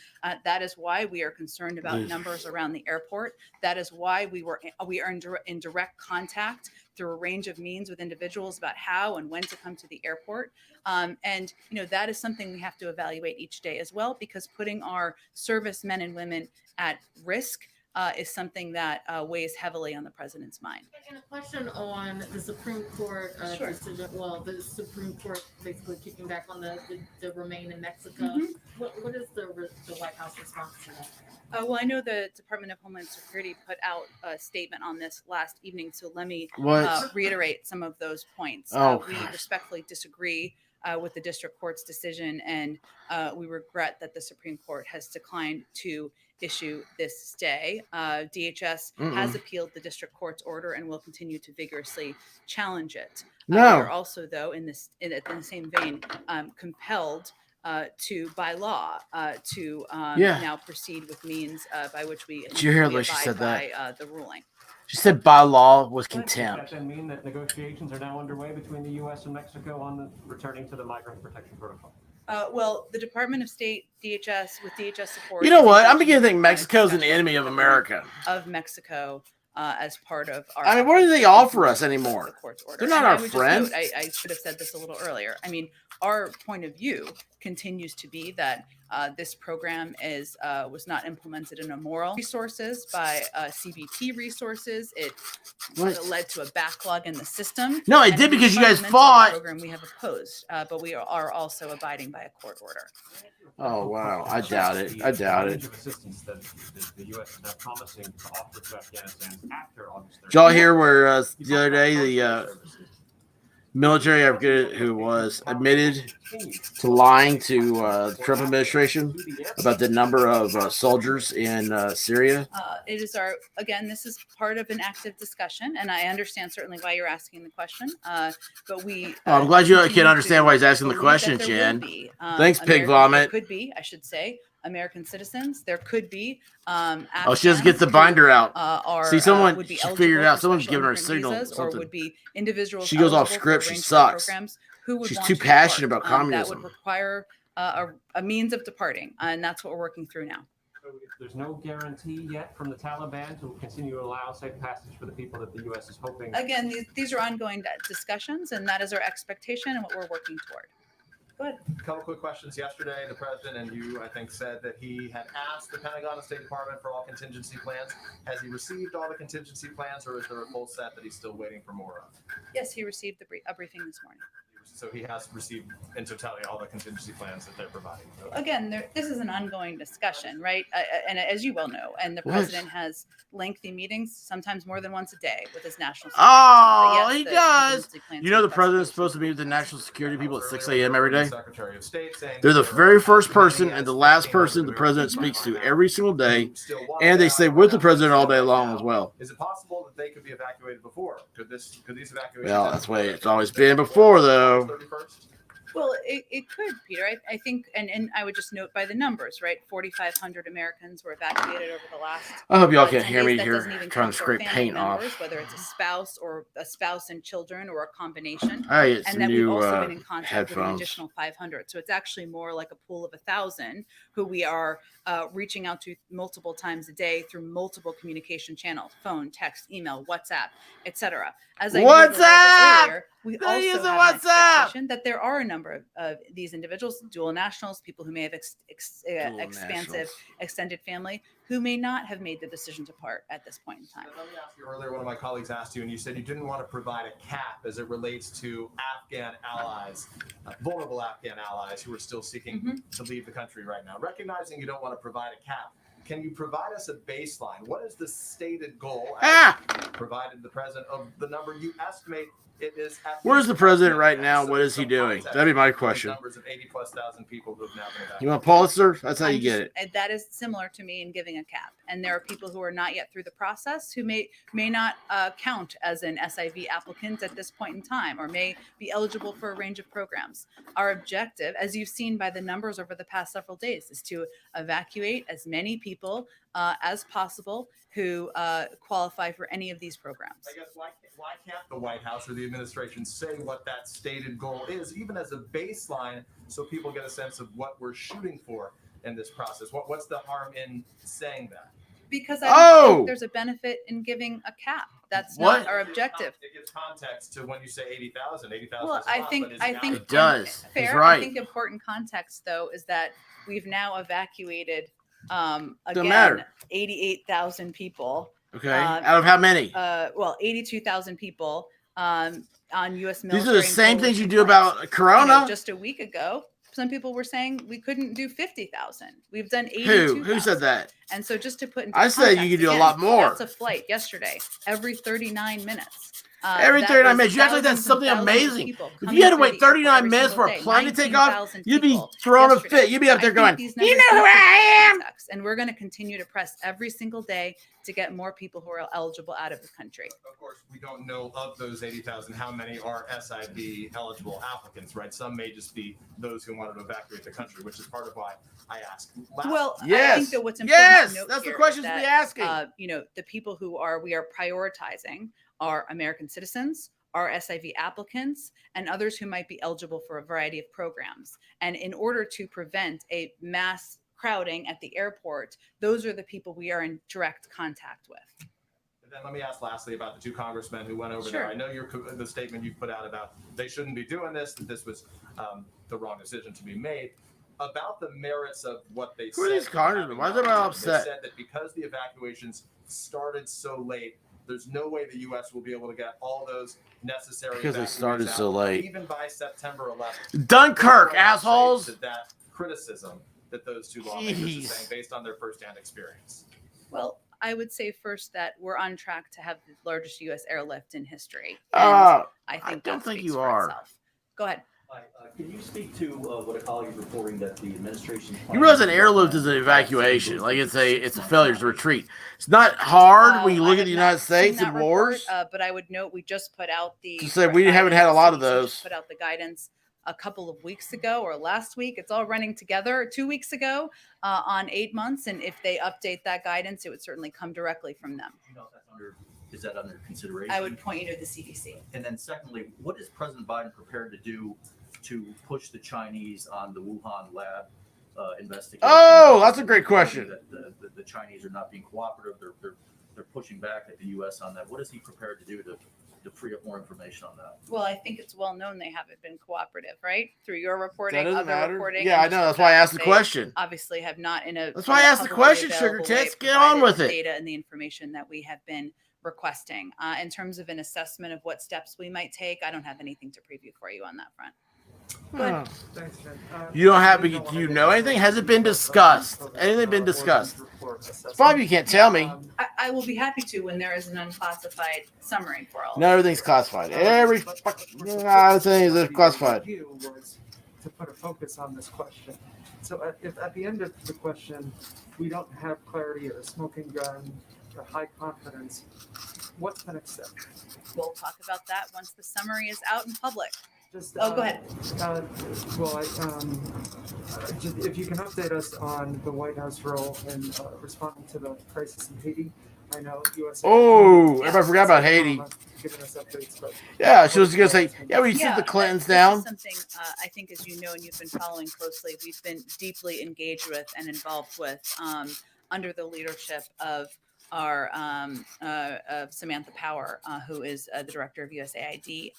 That is why we are concerned about Ugh. numbers around the airport. That is why we are in direct contact through a range of means with individuals about how and when to come to the airport. And that is something we have to evaluate each day as well, because putting our servicemen and women at risk is something that weighs heavily on the president's mind. And a question on the Supreme Court Sure. decision. Well, the Supreme Court basically kicking back on the remain in Mexico. Mhm. What is the White House response to that? Well, I know the Department of Homeland Security put out a statement on this last evening, so let me What? reiterate some of those points. Oh, We gosh. respectfully disagree with the district court's decision, and we regret that the Supreme Court has declined to issue this stay. DHS has appealed the district court's order and will continue to vigorously challenge it. We No. are also, though, in the same vein, compelled to by law to Yeah. now proceed with means by which we Did you hear the way we she abide said that? by the ruling. She said by law was Does that contempt. then mean that negotiations are now underway between the U.S. and Mexico on the returning to the migrant protection protocol? Well, the Department of State, DHS, with DHS support. You know is what? I'm engaging beginning to think in Mexico's an discussions enemy of with the America. Of Mexico as part of our. I mean, what do they efforts to offer us implement anymore? the court's order. They're not And I our would just friends. note, I should have said this a little earlier. I mean, our point of view continues to be that this program was not implemented in a moral resources by CBP resources. It What? led to a backlog in the system. No, it and did is because you guys fundamentally a fought. Program we have opposed, but we are also abiding by a court order. Oh wow, I doubt it. I doubt it. Range of assistance that the U.S. is now promising to offer to Afghanistan after August 30th. Did y'all hear where the other day the military, I forget who was, admitted to lying to the Trump administration about the number of soldiers in Syria? It is this is part of an active discussion, and I understand certainly why you're asking the question. But we. Oh, I'm glad you continue can understand to why he's asking the believe question, that there will Jen. be, Thanks, Pig American- Vomit. There could be, I should say, American citizens. There could be. Oh, she just gets the Afghans binder out. who, are, See, someone would be she figured it eligible out. for Someone's special giving her a immigrant signal. visas, or Something. would be individuals. She goes off eligible for script. a She range of sucks. programs who would She's want too to passionate depart. about That would communism. require a means of departing, and that's what we're working through now. So there's no guarantee yet from the Taliban to continue to allow safe passage for the people that the U.S. is hoping. Again, these are ongoing discussions, and that is our expectation and what we're working toward. Go ahead. A couple quick questions. Yesterday, the president and you, I think, said that he had asked the Pentagon and State Department for all contingency plans. Has he received all the contingency plans, or is there a full set that he's still waiting for more of? Yes, he received a briefing this morning. So he has received, in totality, all the contingency plans that they're providing. Okay. Again, this is an ongoing discussion, right? And as you well know, and the What? president has lengthy meetings, sometimes more than once a day, with his national. Oh, security team. But he the does. contingency plans You know are the discussed. president's supposed to meet with the national security people at 6 a.m. every day? Secretary of State saying They're the that very first there are person and the last person the president speaks to every single day, still want and they to stay out with the right president now. all day long as well. Is it possible that they could be evacuated before? Could these evacuations? Well, happen that's the way before it's always been before, though. 31st? Well, it could, Peter. I think, and I would just note by the numbers, right? 4,500 Americans were evacuated over the last. I hope y'all 10 can't hear me days. That here doesn't even trying count to their scrape family paint members, off. whether it's a spouse or a spouse and children or a combination. I get And some then we've new also been in contact with an headphones. additional 500. So it's actually more like a pool of 1,000 who we are reaching out to multiple times a day through multiple communication channels: phone, text, email, WhatsApp, etc. As I noted a little bit WhatsApp! earlier, we They also use have the an WhatsApp! expectation that there are a number of these individuals, dual nationals, people who may have Dual expansive nationals. extended family, who may not have made the decision to part at this point in time. Let me ask you earlier, one of my colleagues asked you, and you said you didn't want to provide a cap as it relates to Afghan allies, vulnerable Afghan allies who are still seeking to leave the country right now. Recognizing you don't want to provide a cap, can you provide us a baseline? What is the stated goal, provided the president, of the number you estimate it is? Where's the president right now? What is he doing? That'd be my question. Numbers of 80,000+ people who have now been evacuated. You want Pulitzer? That's how you get it. And that is similar to me in giving a cap. And there are people who are not yet through the process who may not count as an SIV applicant at this point in time, or may be eligible for a range of programs. Our objective, as you've seen by the numbers over the past several days, is to evacuate as many people as possible who qualify for any of these programs. I guess why can't the White House or the administration say what that stated goal is, even as a baseline, so people get a sense of what we're shooting for in this process? What's the harm in saying that? Because I don't Oh! think there's a benefit in giving a cap. That's What? not our objective. It gives context to when you say 80,000. 80,000 Well, is a I lot, think but is it It does. fair. He's right. I think important context though is that we've now evacuated Don't matter. 88,000 people. Okay. Out of how many? 82,000 people on U.S. military. These are the same things you do flights. about Corona. Just a week ago, some people were saying we couldn't do 50,000. We've done 82,000. Who said that? And so just to put into I said you context, could do a again, lot more. That's a flight yesterday, every 39 minutes. Every That 39 was minutes. You actually done thousands and something thousands of amazing. people If coming you had to through wait the airport 39 every minutes single for a day, plane to take off, 19,000 you'd be people throwing a yesterday. fit. You'd be up there I going, think these you numbers know who need to I be am? context, and we're going to continue to press every single day to get more people who are eligible out of the country. Of course, we don't know of those 80,000 how many are SIV eligible applicants, right? Some may just be those who wanted to evacuate the country, which is part of why I asked. I think that what's important to note that's the here questions is we that, asking. the people we are prioritizing are American citizens, are SIV applicants, and others who might be eligible for a variety of programs. And in order to prevent a mass crowding at the airport, those are the people we are in direct contact with. And then let me ask lastly about the two congressmen who went over Sure. there. I know the statement you put out about they shouldn't be doing this, that this was the wrong decision to be made. About the merits of what they said. Who are these congressmen? Why is everybody upset? They said that because the evacuations started so late, there's no way the U.S. will be able to get all those necessary Because they evacuees started out, so late. even by September 11th. Dunkirk, What do you assholes. say to that criticism that those two lawmakers Jeez. are saying based on their firsthand experience. Well, I would say first that we're on track to have the largest U.S. airlift in history. And I don't that think speaks you for are. itself. Go ahead. Hi, can you speak to what a colleague is reporting that the administration? You realize an airlift is an evacuation, like it's a failure, it's a retreat. It's not hard when you look at the United States and wars. But I would note we just put out the. To say we haven't had a lot of CDC those. just put out the guidance a couple of weeks ago or last week. It's all running together 2 weeks ago on 8 months, and if they update that guidance, it would certainly come directly from them. You know, is that under consideration? I would point you to the CDC. And then secondly, what is President Biden prepared to do to push the Chinese on the Wuhan lab investigation? Oh, that's a great question. That the Chinese are not being cooperative. They're pushing back at the U.S. on that. What is he prepared to do to free up more information on that? Well, I think it's well known they haven't been cooperative, right? Through your reporting, doesn't other matter. reporting. Yeah, and I know. just That's why I fact asked that the they question. Obviously, have not in a. That's why I asked the question, Sugar Tits. Get on with it. Data and the information that we have been requesting. In terms of an assessment of what steps we might take, I don't have anything to preview for you on that front. Oh. You don't have. Do you know anything? Has it been discussed? Anything been discussed? Bob, you can't tell me. I will be happy to when there is an unclassified summary for all. No, everything's classified. Every thing is classified. Was to put a focus on this question. So if at the end of the question we don't have clarity or a smoking gun or high confidence, what's the next step? We'll talk about that once the summary is out in public. Just, go ahead. Just, if you can update us on the White House role in responding to the crisis in Haiti. I know USA. Oh, everybody forgot about Haiti. Giving us updates, but Yeah, she was going to say, yeah, we sit the Clintons down. This is something I think, as you know, and you've been following closely, we've been deeply engaged with and involved with under the leadership of our Samantha Power, who is the director of USAID.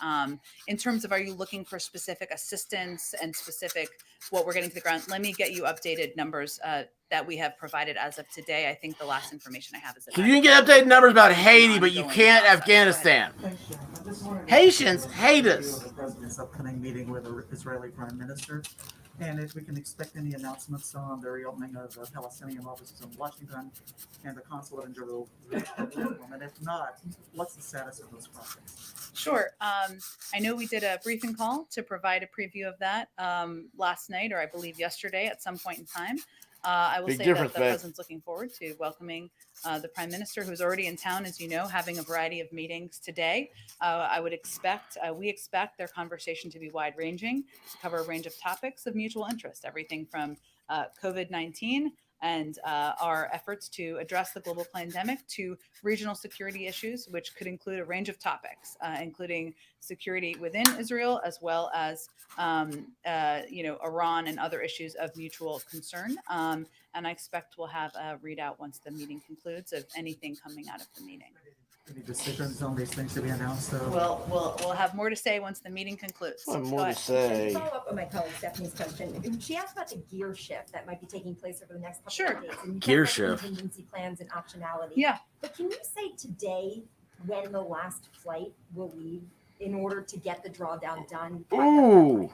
In terms of, are you looking for specific assistance and specific what we're getting to the ground? Let me get you updated numbers that we have provided as of today. I think the last information I have is that So you can get updated numbers about Haiti, but you can't Afghanistan. Haitians hate us. The president's upcoming meeting with the Israeli prime minister, and if we can expect any announcements on the reopening of the Palestinian offices in Washington and the consulate in Jerusalem, and if not, what's the status of those projects? Sure. I know we did a briefing call to provide a preview of that last night, or I believe yesterday at some point in time. I will Big say difference, that the babe. president's looking forward to welcoming the prime minister, who's already in town, as you know, having a variety of meetings today. I would expect, we expect their conversation to be wide-ranging, to cover a range of topics of mutual interest, everything from COVID-19 and our efforts to address the global pandemic to regional security issues, which could include a range of topics, including security within Israel, as well as Iran and other issues of mutual concern. And I expect we'll have a readout once the meeting concludes of anything coming out of the meeting. Any decisions on these things to be announced, though? We'll have more to say once the meeting concludes. Well, Go more to ahead. say. Follow up on my colleague Stephanie's question. She asked about the gear shift that might be taking place over the next couple Sure. of days. And you Gear talked about shift. Contingency plans and optionality. Yeah. But can you say today when the last flight will leave in order to get the drawdown done? Ooh.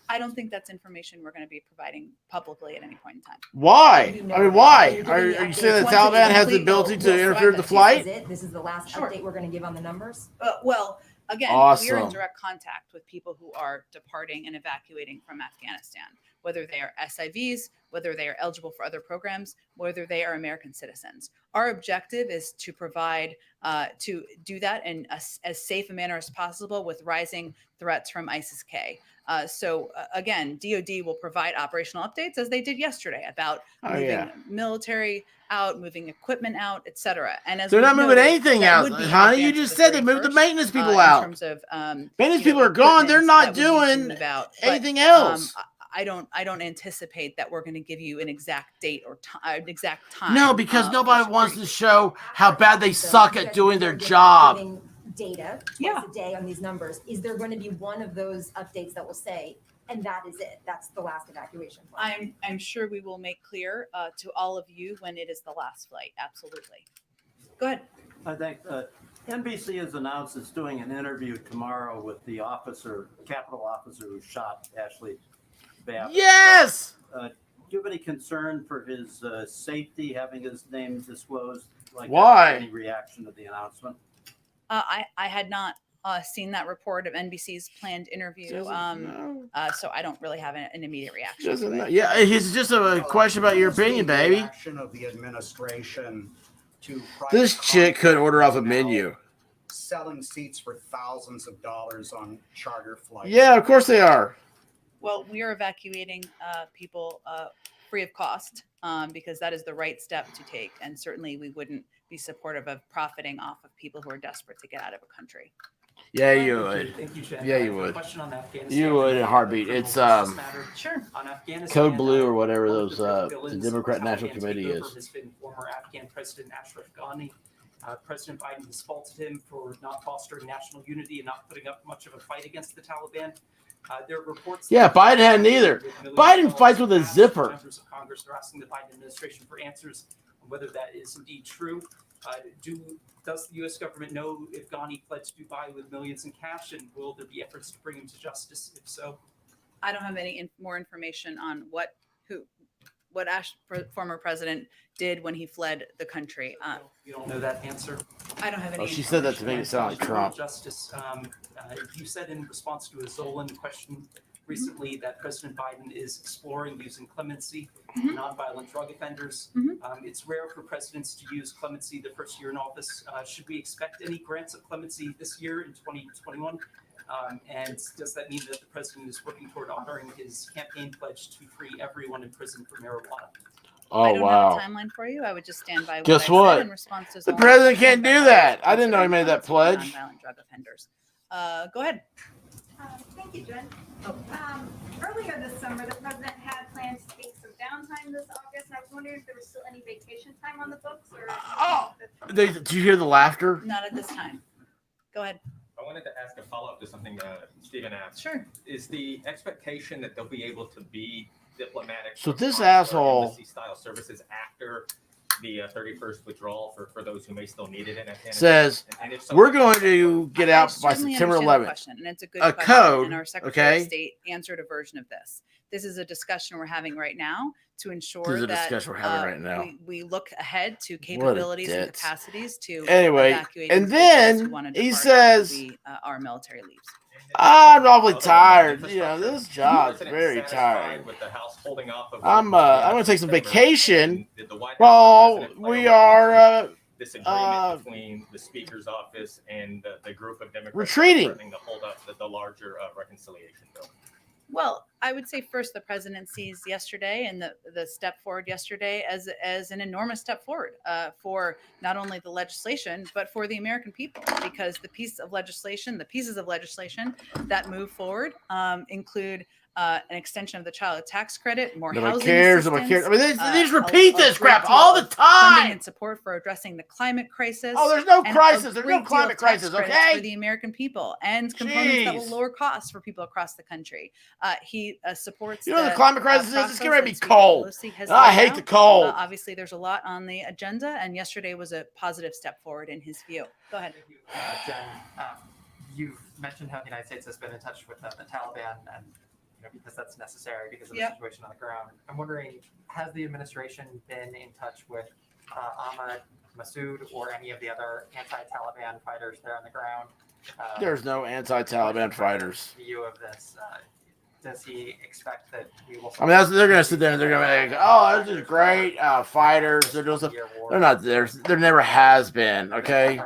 I don't think that's information we're going to be providing publicly at any point in time. Why? I mean, why? Are Are you you updating saying the once it's Taliban has the complete, ability to we'll interfere with the provide flight? This is it? This is the last Sure. update we're going to give on the numbers? Well, again, we are Awesome. in direct contact with people who are departing and evacuating from Afghanistan, whether they are SIVs, whether they are eligible for other programs, whether they are American citizens. Our objective is to provide, to do that in as safe a manner as possible with rising threats from ISIS-K. Again, DoD will provide operational updates as they did yesterday about moving military out, moving equipment out, etc. And as They're we've not moving noted, anything that out, would be in honey. You advance of just the said they moved the 31st, maintenance people in out. terms of Maintenance people are gone. They're equipment not that we need to doing move out. But, anything else. I don't anticipate that we're going to give you an exact date or an exact time. No, because nobody wants to show how After bad they so suck you at guys doing are their giving job. Data twice a day on these numbers. Is there going to be one of those updates that will say, and that is it? That's the last evacuation flight. I'm sure we will make clear to all of you when it is the last flight. Absolutely. Go ahead. I think NBC has announced it's doing an interview tomorrow with the Capitol officer who shot Ashley Babbitt. Yes! Do you have any concern for his safety, having his name disclosed? Like Why? Any reaction to the announcement? I had not seen that report of NBC's planned interview, so I don't really have an immediate reaction. Doesn't know. Yeah, it's just a question about your opinion, baby. Action of the administration to This chick could order off a menu. selling seats for thousands of dollars on charter flights. Yeah, of course they are. Well, we are evacuating people free of cost because that is the right step to take, and certainly we wouldn't be supportive of profiting off of people who are desperate to get out of a country. Yeah, you would. Thank you, Jen. Yeah, I you have a would. question on Afghanistan. You would in a heartbeat. It's Sure. On Afghanistan, Code Blue or whatever one of those the the villains Democrat of National Taliban's Committee takeover is. has been former Afghan President Ashraf Ghani. President Biden has faulted him for not fostering national unity and not putting up much of a fight against the Taliban. There are reports. Yeah, that Biden hadn't either. Biden fights with a zipper. Members of Congress are asking the Biden administration for answers on whether that is indeed true. Does the U.S. government know if Ghani fled to Dubai with millions in cash, and will there be efforts to bring him to justice? If so, I don't have any more information on what former president did when he fled the country. you don't know that answer. I don't have any. Oh, she said that to make it sound like Trump. Justice, you said in response to a Zolan question recently that President Biden is exploring using clemency for nonviolent drug offenders. It's rare for presidents to use clemency the first year in office. Should we expect any grants of clemency this year in 2021? And does that mean that the president is working toward honoring his campaign pledge to free everyone in prison for marijuana? I Oh don't wow. have a timeline for you. I would just stand by Guess what I what? said in response to The Zolan. president can't do that. I didn't know he made that pledge. Nonviolent drug offenders. Go ahead. Thank you, Jen. Earlier this summer, the president had plans to take some downtime this August, and I was wondering if there was still any vacation time on the books, or? Did you hear the laughter? Not at this time. Go ahead. I wanted to ask a follow-up to something Stephen asked. Sure. Is the expectation that they'll be able to be diplomatic So this consular asshole- embassy-style services after the 31st withdrawal for those who may still need it in Afghanistan? Says And if so, we're going to get out by Certainly September understand the 11th. question, and it's a good A question, code, and our Secretary okay? of State answered a version of this. This is a discussion we're having right now to ensure This is a that discussion we're having right now. we look ahead to What a capabilities and ditz. capacities to Anyway, evacuate and individuals who then wanna he depart after says, our military leaves. I'm awfully tired. You know, this job's very tiring. with the House holding off of I'm gonna take some vacation. Did the White House Well, president play we a role are in this agreement between the Speaker's office and the group of Democrats retreating. threatening to hold up the larger reconciliation bill? Well, I would say first, the president sees yesterday and the step forward yesterday as an enormous step forward for not only the legislation but for the American people, because the pieces of legislation that move forward include an extension of the child tax credit, more Nobody housing cares. Nobody assistance. cares. I mean, they just repeat this great crap deal all the of funding time. and support for addressing the climate crisis. Oh, there's no and crisis. a There's great no deal climate of tax crisis, credits okay? For the American people and components that will Jeez. lower costs for people across the country. He supports. You know the climate crisis is? It's process getting ready to that be cold. Speaker Pelosi has I laid hate out. the cold. Obviously, there's a lot on the agenda, and yesterday was a positive step forward in his view. Go ahead. Jen, you've mentioned how the United States has been in touch with the Taliban, and because that's necessary because of the situation on the ground. I'm wondering, has the administration been in touch with Ahmad Massoud or any of the other anti-Taliban fighters there on the ground? There's no anti-Taliban fighters. View of this. Does he expect that we will? I mean, they're going to sit there and they're going to be like, oh, this is great. Fighters. They're not there. There never has been. Okay.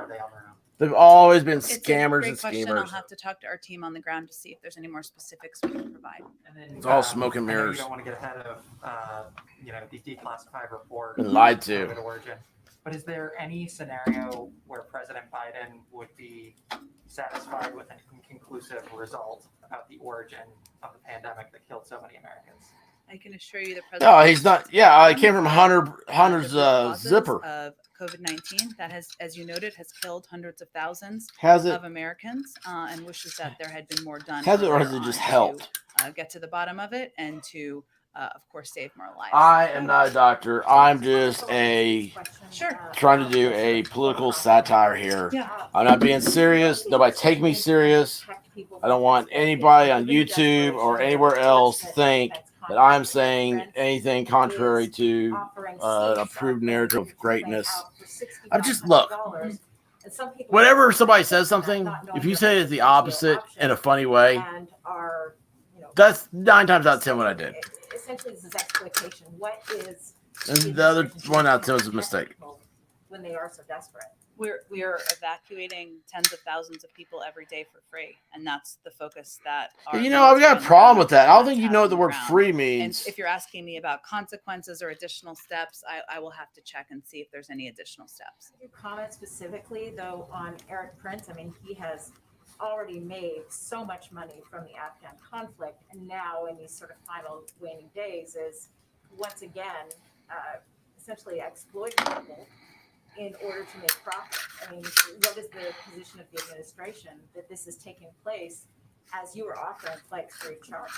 They've always been It's a scammers great and question. schemers. I'll have to talk to our team on the ground to see if there's any more specifics we can provide. And then, It's all smoke and I know mirrors. You don't want to get ahead of these declassified reports. Been lied to. COVID origin. But is there any scenario where President Biden would be satisfied with an inconclusive result about the origin of the pandemic that killed so many Americans? I can assure you the president. No, he's not. Yeah, it came from Hunter's zipper. Of COVID-19 that has, as you noted, has killed hundreds of thousands Has it? of Americans, and wishes that there had been more done. Has it, or has earlier it just on helped? to, get to the bottom of it and to, of course, save more lives. I am not a doctor. I'm just Sure. trying to do a political satire here. Yeah. I'm not being serious. Nobody take me serious. I don't want anybody on YouTube or anywhere else to think that I'm saying anything contrary to an approved narrative of greatness. I'm just, look, whenever somebody says something, if you say it's the opposite in a funny way, that's 9 times out of 10 what I did. Essentially, this is exploitation. What is And the other one out of 10 was a mistake. when they are so desperate? We are evacuating tens of thousands of people every day for free, and that's the focus that. Our You know, I've got a military problem with that. I don't and think you know what the word ground. free And means. if you're asking me about consequences or additional steps, I will have to check and see if there's any additional steps. Could you comment specifically, though, on Eric Prince? I mean, he has already made so much money from the Afghan conflict, and now in these sort of final waning days is once again essentially exploiting people in order to make profit. I mean, what is the position of the administration that this is taking place as you are offering flights free of charge?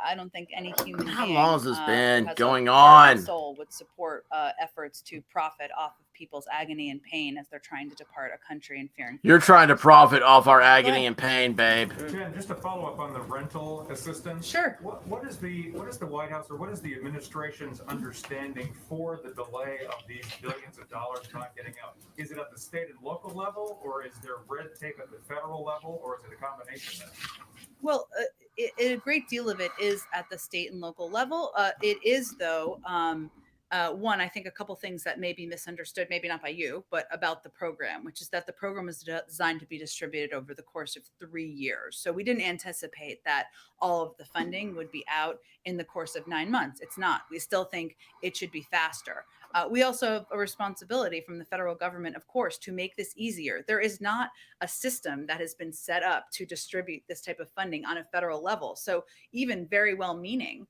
I don't think any human How being, long has this been has a going heart and on? soul would support efforts to profit off of people's agony and pain as they're trying to depart a country in fear and You're trying to profit off our agony and pain, babe. Jen, just to follow up on the rental assistance. Sure. What is the White House or what is the administration's understanding for the delay of these billions of dollars not getting out? Is it at the state and local level, or is there red tape at the federal level, or is it a combination of that? Well, a great deal of it is at the state and local level. It is, though, one, I think a couple things that may be misunderstood, maybe not by you, but about the program, which is that the program is designed to be distributed over the course of 3 years. So we didn't anticipate that all of the funding would be out in the course of 9 months. It's not. We still think it should be faster. We also have a responsibility from the federal government, of course, to make this easier. There is not a system that has been set up to distribute this type of funding on a federal level. So even very well-meaning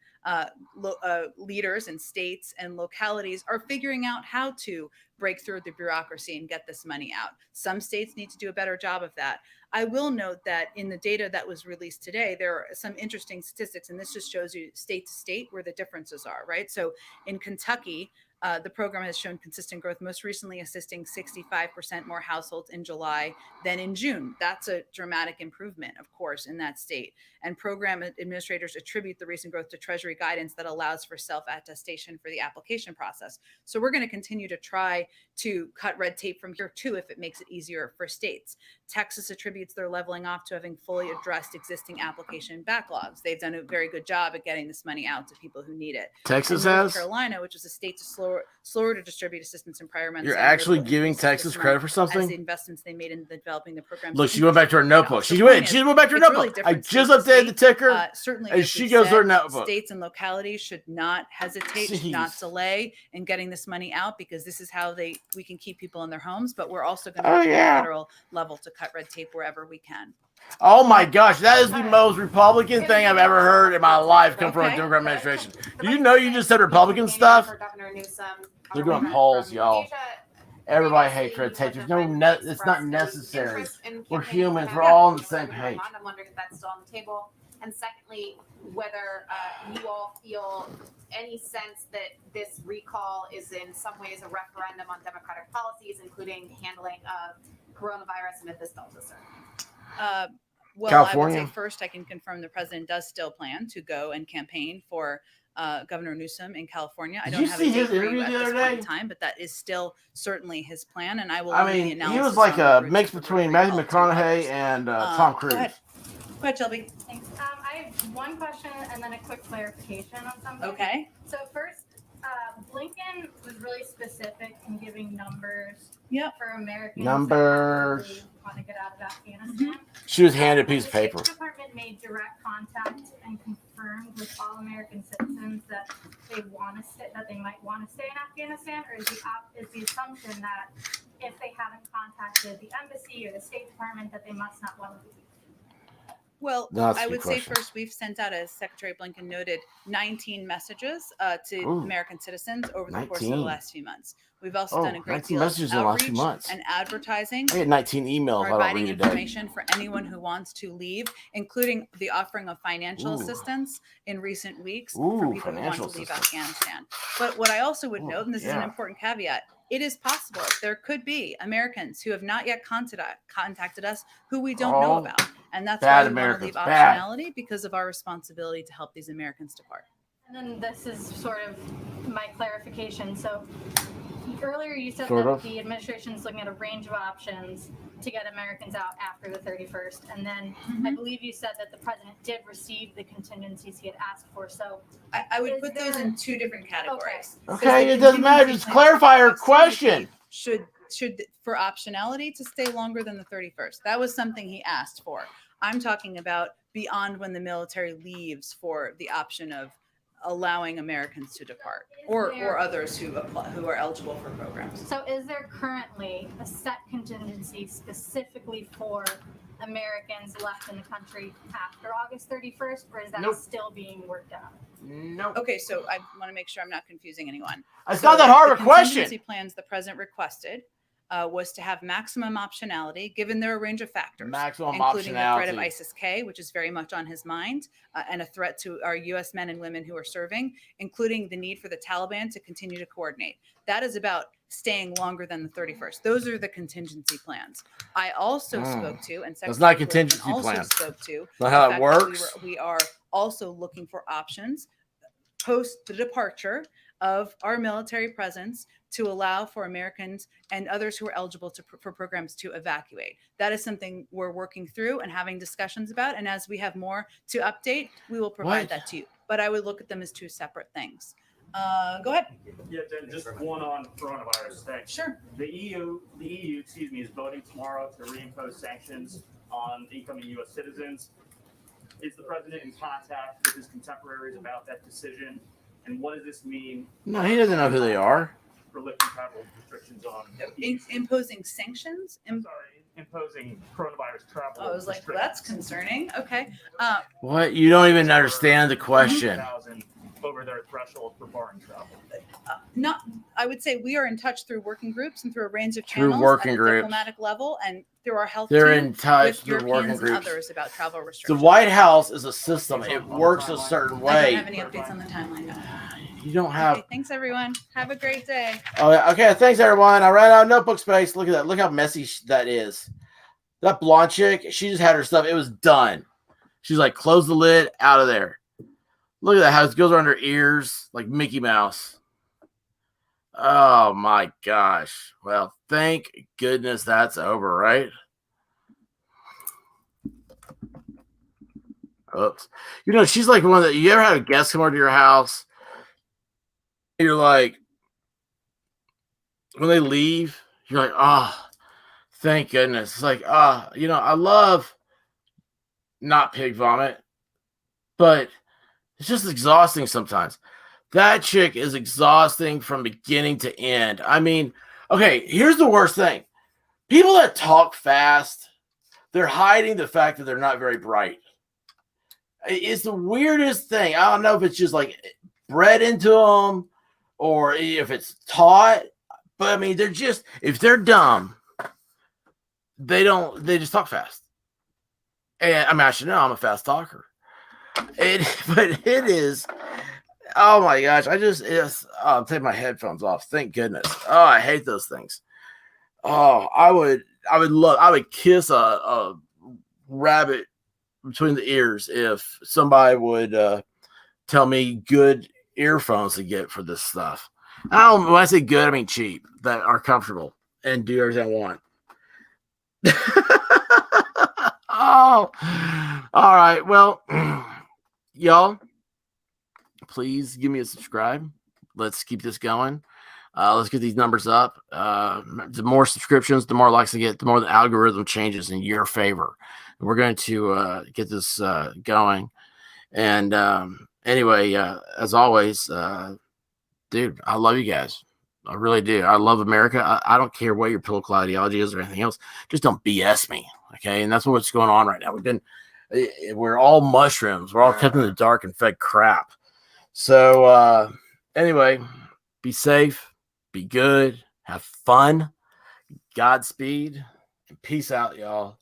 leaders in states and localities are figuring out how to break through the bureaucracy and get this money out. Some states need to do a better job of that. I will note that in the data that was released today, there are some interesting statistics, and this just shows you state to state where the differences are, right? So in Kentucky, the program has shown consistent growth, most recently assisting 65% more households in July than in June. That's a dramatic improvement, of course, in that state. And program administrators attribute the recent growth to Treasury guidance that allows for self-attestation for the application process. So we're going to continue to try to cut red tape from here, too, if it makes it easier for states. Texas attributes their leveling off to having fully addressed existing application backlogs. They've done a very good job at getting this money out to people who need it. Texas And North has? Carolina, which is a state to slow slower to distribute assistance in prior months. You're and actually notable giving increases this Texas month credit for as something? the investments they made in developing the program. Look, she went back to her notebook. She went back to her It's really notebook. I different just state to updated the state. ticker. Certainly, and as she we've goes to her said, notebook. states and localities should not hesitate, should not delay in getting this money out, because this is how we can keep people in their homes. But we're also going to work at the federal level to cut red tape wherever we can. Oh my gosh, that is the most Republican thing I've ever heard in my life come from a Democrat administration. You know, you just said Republican stuff. They're doing polls, y'all. Everybody hates red tape. There's no, it's not necessary. We're humans. We're all on the same page. I'm wondering if that's still on the table. And secondly, whether you all feel any sense that this recall is in some ways a referendum on Democratic policies, including handling of coronavirus amid this Delta surge. Well, California. I would say first, I can confirm the president does still plan to go and campaign for Governor Newsom in California. I Did don't you have see a date his for you interview at the this other point in day? time, but that is still certainly his plan, and I will. I leave the mean, he analysis was like on the a root mix of the between recall Matthew to McConaughey others. and Tom Cruise. Go ahead, Shelby. Thanks. I have one question and then a quick clarification on something. Okay. So first, Blinken was really specific in giving numbers for Americans Numbers. that want to get out of Afghanistan. She was handed a piece of The paper. State Department made direct contact and confirmed with all American citizens that they want to stay, that they might want to stay in Afghanistan, or is the assumption that if they haven't contacted the embassy or the State Department, that they must not want to leave? Well, No, that's a I good would say question. first, we've sent out, as Secretary Blinken noted, 19 messages to Ooh. American citizens over the course of 19. the last few months. We've also Oh, done a great 19 deal of messages in the last few outreach months. and advertising. I get 19 emails. I don't Providing read a day. information for anyone who wants to leave, including the offering of financial Ooh. assistance in recent weeks Ooh, for people who want to financial leave assistance. Afghanistan. But what I also would note, and this is an yeah. important caveat, it is possible there could be Americans who have not yet contacted us who we don't know Oh, about. And that's bad why we want to leave Americans, bad. optionality, because of our responsibility to help these Americans depart. And then this is sort of my clarification. So earlier you said Sort that of. the administration is looking at a range of options to get Americans out after the 31st. And then I believe you said that the president did receive the contingencies he had asked for. So I would put those in two different categories. Okay, it doesn't matter. Just clarify her question. Should for optionality to stay longer than the 31st. That was something he asked for. I'm talking about beyond when the military leaves, for the option of allowing Americans to depart, or others who apply, who are eligible for programs. So is there currently a set contingency specifically for Americans left in the country after August 31st, or is that Nope. still being worked out? Nope. Okay, so I want to make sure I'm not confusing anyone. It's not that hard the of a question. contingency plans the president requested was to have maximum optionality, given there are a range of factors, Maximum including the threat of optionality. ISIS-K, which is very much on his mind, and a threat to our U.S. men and women who are serving, including the need for the Taliban to continue to coordinate. That is about staying longer than the 31st. Those are the contingency plans. I also spoke to, and That's not a Secretary Blinken contingency also plan. spoke to Not how the it fact that works. we are also looking for options post the departure of our military presence to allow for Americans and others who are eligible for programs to evacuate. That is something we're working through and having discussions about. And as we have more to update, we will provide What? that to you. But I would look at them as two separate things. Go ahead. Yeah, Jen, just one on coronavirus. Thanks. Sure. The EU, is voting tomorrow to reimpose sanctions on incoming U.S. citizens. Is the president in contact with his contemporaries about that decision? And what does this mean No, he doesn't know who they are. for lifting travel restrictions on Imposing sanctions? imposing coronavirus travel Oh, I was like, well, that's concerning. Okay. What? You don't even understand the question. 1,000 over their threshold for foreign travel. Not, I would say we are in touch through working groups and through a range of Through channels working at the groups. diplomatic level and through our health They're team in touch with through working Europeans and groups. others about travel The restrictions. White House is a system. It works a certain I way. don't have any updates on the timeline. No. You don't have. Okay, thanks everyone. Have a great day. Oh, yeah. Okay. Thanks, everyone. I ran out of notebook space. Look at that. Look how messy that is. That blonde chick, she just had her stuff. It was done. She's like, close the lid, out of there. Look at that. How it goes around her ears like Mickey Mouse. Oh, my gosh. Well, thank goodness that's over, right? Oops. You know, she's like one of the. You ever had a guest come over to your house? You're like, when they leave, you're like, oh, thank goodness. It's like, I love not pig vomit, but it's just exhausting sometimes. That chick is exhausting from beginning to end. I mean, okay, here's the worst thing. People that talk fast, they're hiding the fact that they're not very bright. It's the weirdest thing. I don't know if it's just like bred into them or if it's taught, but I mean, if they're dumb, they just talk fast. And I mean, I should know I'm a fast talker. But it is, oh my gosh, I'm taking my headphones off. Thank goodness. Oh, I hate those things. Oh, I would kiss a rabbit between the ears if somebody would tell me good earphones to get for this stuff. When I say good, I mean cheap, that are comfortable and do everything I want. Oh, all right. Well, y'all, please give me a subscribe. Let's keep this going. Let's get these numbers up. The more subscriptions, the more likes I get, the more the algorithm changes in your favor. We're going to get this going. And anyway, as always, dude, I love you guys. I really do. I love America. I don't care what your political ideology is or anything else. Just don't BS me. Okay. And that's what's going on right now. We're all mushrooms. We're all kept in the dark and fed crap. So anyway, be safe, be good, have fun, Godspeed, and peace out, y'all.